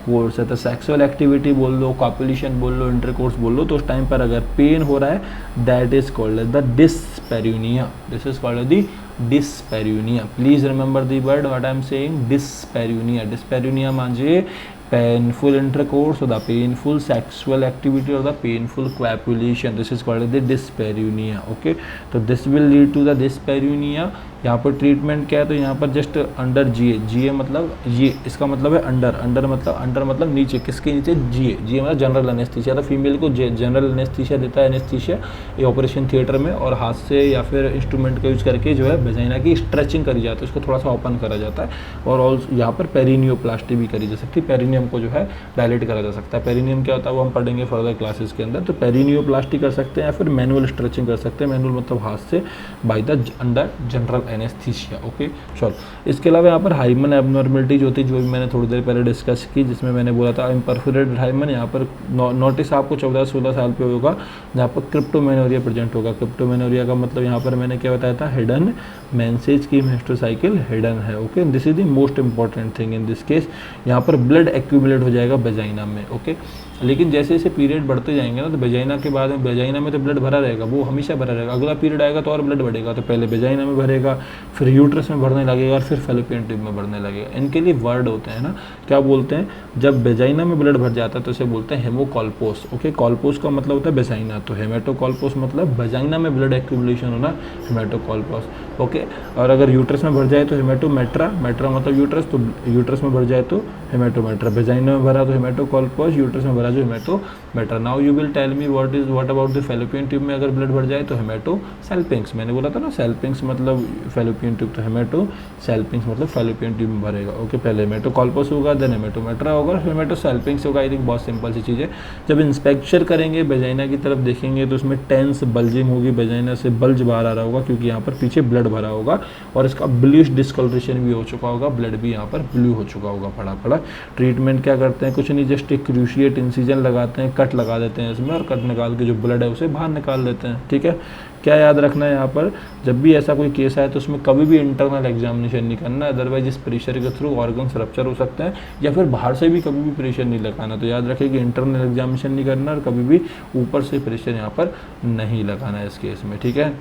कोर्स है। तो सेक्सुअल एक्टिविटी बोल लो, कॉप्यूलेशन बोल लो, इंटरकोर्स बोल लो, तो उस टाइम पर अगर पेन हो रहा है that is called the dyspareunia. This is called the dyspareunia. Please remember the word what I am saying, dyspareunia. Dyspareunia म्हणजे painful intercourse or the painful sexual activity or the painful copulation. This is called the dyspareunia. Okay, तो this will lead to the dyspareunia. यहाँ पर treatment क्या है, तो यहाँ पर just under जीए, जीए मतलब ये इसका मतलब है अंडर, अंडर मतलब नीचे, किसके नीचे, जीए, जीए मतलब जनरल एनेस्थीसिया। तो फीमेल को जनरल एनेस्थीसिया देता है एनेस्थीसिया ये ऑपरेशन थिएटर में, और हाथ से या फिर इंस्ट्रूमेंट का यूज करके जो है वेजाइना की स्ट्रेचिंग करी जाती है, उसको थोड़ा सा ओपन करा जाता है, और ऑल्सो यहाँ पर पेरिनियोप्लास्टी भी करी जा सकती है, पेरिनियम को जो है डायलेट करा जा सकता है। पेरिनियम क्या होता है वो हम पढ़ेंगे फर्दर क्लासेस के अंदर। तो पेरिनियोप्लास्टी कर सकते हैं या फिर मैनुअल स्ट्रेचिंग कर सकते हैं, मैनुअल मतलब हाथ से by the under general anaesthesia. Okay, चलो इसके अलावा यहाँ पर हाइमन एबनॉर्मेलिटी जो होती है, जो भी मैंने थोड़ी देर पहले डिस्कस की, जिसमें मैंने बोला था इम्परफोरेटेड हाइमन, यहाँ पर नोटिस आपको 14-16 साल पे होगा, जहाँ पर क्रिप्टोमेनोरिया प्रेजेंट होगा। क्रिप्टोमेनोरिया का मतलब यहाँ पर मैंने क्या बताया था, हिडन मेंसेज की मेंस्ट्रुअल साइकिल हिडन है। Okay, this is the most important thing in this case. यहाँ पर ब्लड एक्यूमुलेट हो जाएगा वेजाइना में। ओके, लेकिन जैसे जैसे पीरियड बढ़ते जाएंगे ना, तो वेजाइना के बाद में वेजाइना में तो ब्लड भरा रहेगा, वो हमेशा भरा रहेगा, अगला पीरियड आएगा तो और ब्लड बढ़ेगा, तो पहले वेजाइना में भरेगा, फिर यूट्रस में भरने लगेगा, और फिर फैलोपियन ट्यूब में भरने लगेगा। इनके लिए वर्ड होते हैं ना, क्या बोलते हैं, जब वेजाइना में ब्लड भर जाता है तो उसे बोलते हैं हेमोकॉल्पोस। ओके, कॉल्पोस का मतलब होता है वेजाइना, तो हेमेटोकॉल्पोस मतलब वेजाइना में ब्लड एक्यूमुलेशन होना, हेमेटोकॉल्पोस। ओके, और अगर यूट्रस में भर जाए तो हेमेटोमेट्रा, मेट्रा मतलब यूट्रस, तो यूट्रस में भर जाए तो हेमेटोमेट्रा, वेजाइना में भरा तो हेमेटोकॉल्पोस, यूट्रस में भरा जो haematometra. Now you will tell me what about the fallopian tube में अगर ब्लड भर जाए तो हेमेटोसेल्पिंग्स। मैंने बोला था ना सेल्पिंग्स मतलब फैलोपियन ट्यूब, तो हेमेटोसेल्पिंग्स मतलब फैलोपियन ट्यूब में भरेगा। ओके, पहले हेमेटोकॉल्पोस होगा, देन हेमेटोमेट्रा होगा, फिर हेमेटोसेल्पिंग्स होगा। आई थिंक बहुत सिंपल सी चीज़ है। जब इंस्पेक्शन करेंगे वेजाइना की तरफ देखेंगे तो उसमें टेंस बल्जिंग होगी, वेजाइना से बल्ज बाहर आ रहा होगा क्योंकि यहाँ पर पीछे ब्लड भरा होगा, और इसका ब्लूइश डिस्कलरेशन भी हो चुका होगा, ब्लड भी यहाँ पर ब्लू हो चुका होगा पड़ा पड़ा। ट्रीटमेंट क्या करते हैं, कुछ नहीं, जस्ट एक क्रूशिएट इंसिजन लगाते हैं, कट लगा देते हैं इसमें, और कट निकाल के जो ब्लड है उसे बाहर निकाल देते हैं। ठीक है, क्या याद रखना है यहाँ पर, जब भी ऐसा कोई केस आए तो उसमें कभी भी इंटरनल एग्जामिनेशन नहीं करना, अदरवाइज इस प्रेशर के थ्रू ऑर्गन्स रप्चर हो सकते हैं, या फिर बाहर से भी कभी भी प्रेशर नहीं लगाना। तो याद रखें कि इंटरनल एग्जामिनेशन नहीं करना और कभी भी ऊपर से प्रेशर यहाँ पर नहीं लगाना है इस केस में। ठीक है,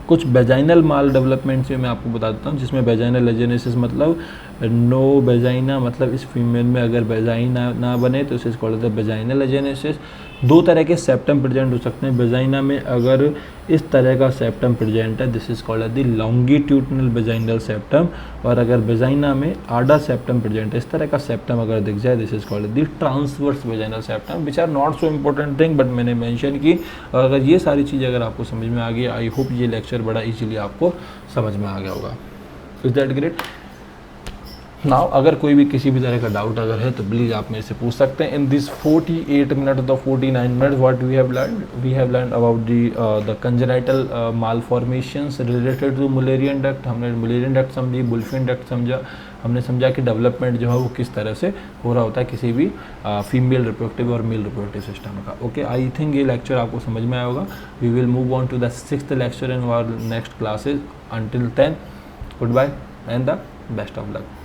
कुछ वेजाइनल माल डेवलपमेंट से मैं आपको बता देता हूँ, जिसमें वेजाइनल एजेनेसिस मतलब नो वेजाइना, मतलब इस फीमेल में अगर वेजाइना ना बने तो इसे कॉल्ड द वेजाइनल एजेनेसिस। दो तरह के सेप्टम प्रेजेंट हो सकते हैं वेजाइना में, अगर इस तरह का सेप्टम प्रेजेंट है this is called the longitudinal vaginal septum, और अगर वेजाइना में आडा सेप्टम प्रेजेंट है, इस तरह का सेप्टम अगर दिख जाए this is called the transverse vaginal septum, which are not so important thing, but मैंने मेंशन की। और अगर ये सारी चीज़ें अगर आपको समझ में आ गई, आई होप ये लेक्चर बड़ा इजीली आपको समझ में आ गया होगा। Is that great? नाउ अगर कोई भी किसी भी तरह का डाउट अगर है तो प्लीज़ आप मेरे से पूछ सकते हैं। In this 48 minute the 49 minute what we have learn about the congenital malformations related to Mullerian duct. हमने मुलेरियन डक्ट समझी, बुल्फिन डक्ट समझा, हमने समझा कि डेवलपमेंट जो है वो किस तरह से हो रहा होता है किसी भी फीमेल रिप्रोडक्टिव और मेल रिप्रोडक्टिव सिस्टम का। ओके, आई थिंक ये लेक्चर आपको समझ में आया होगा। We will move on to the 6th lecture in our next classes. Until then, goodbye and the best of luck.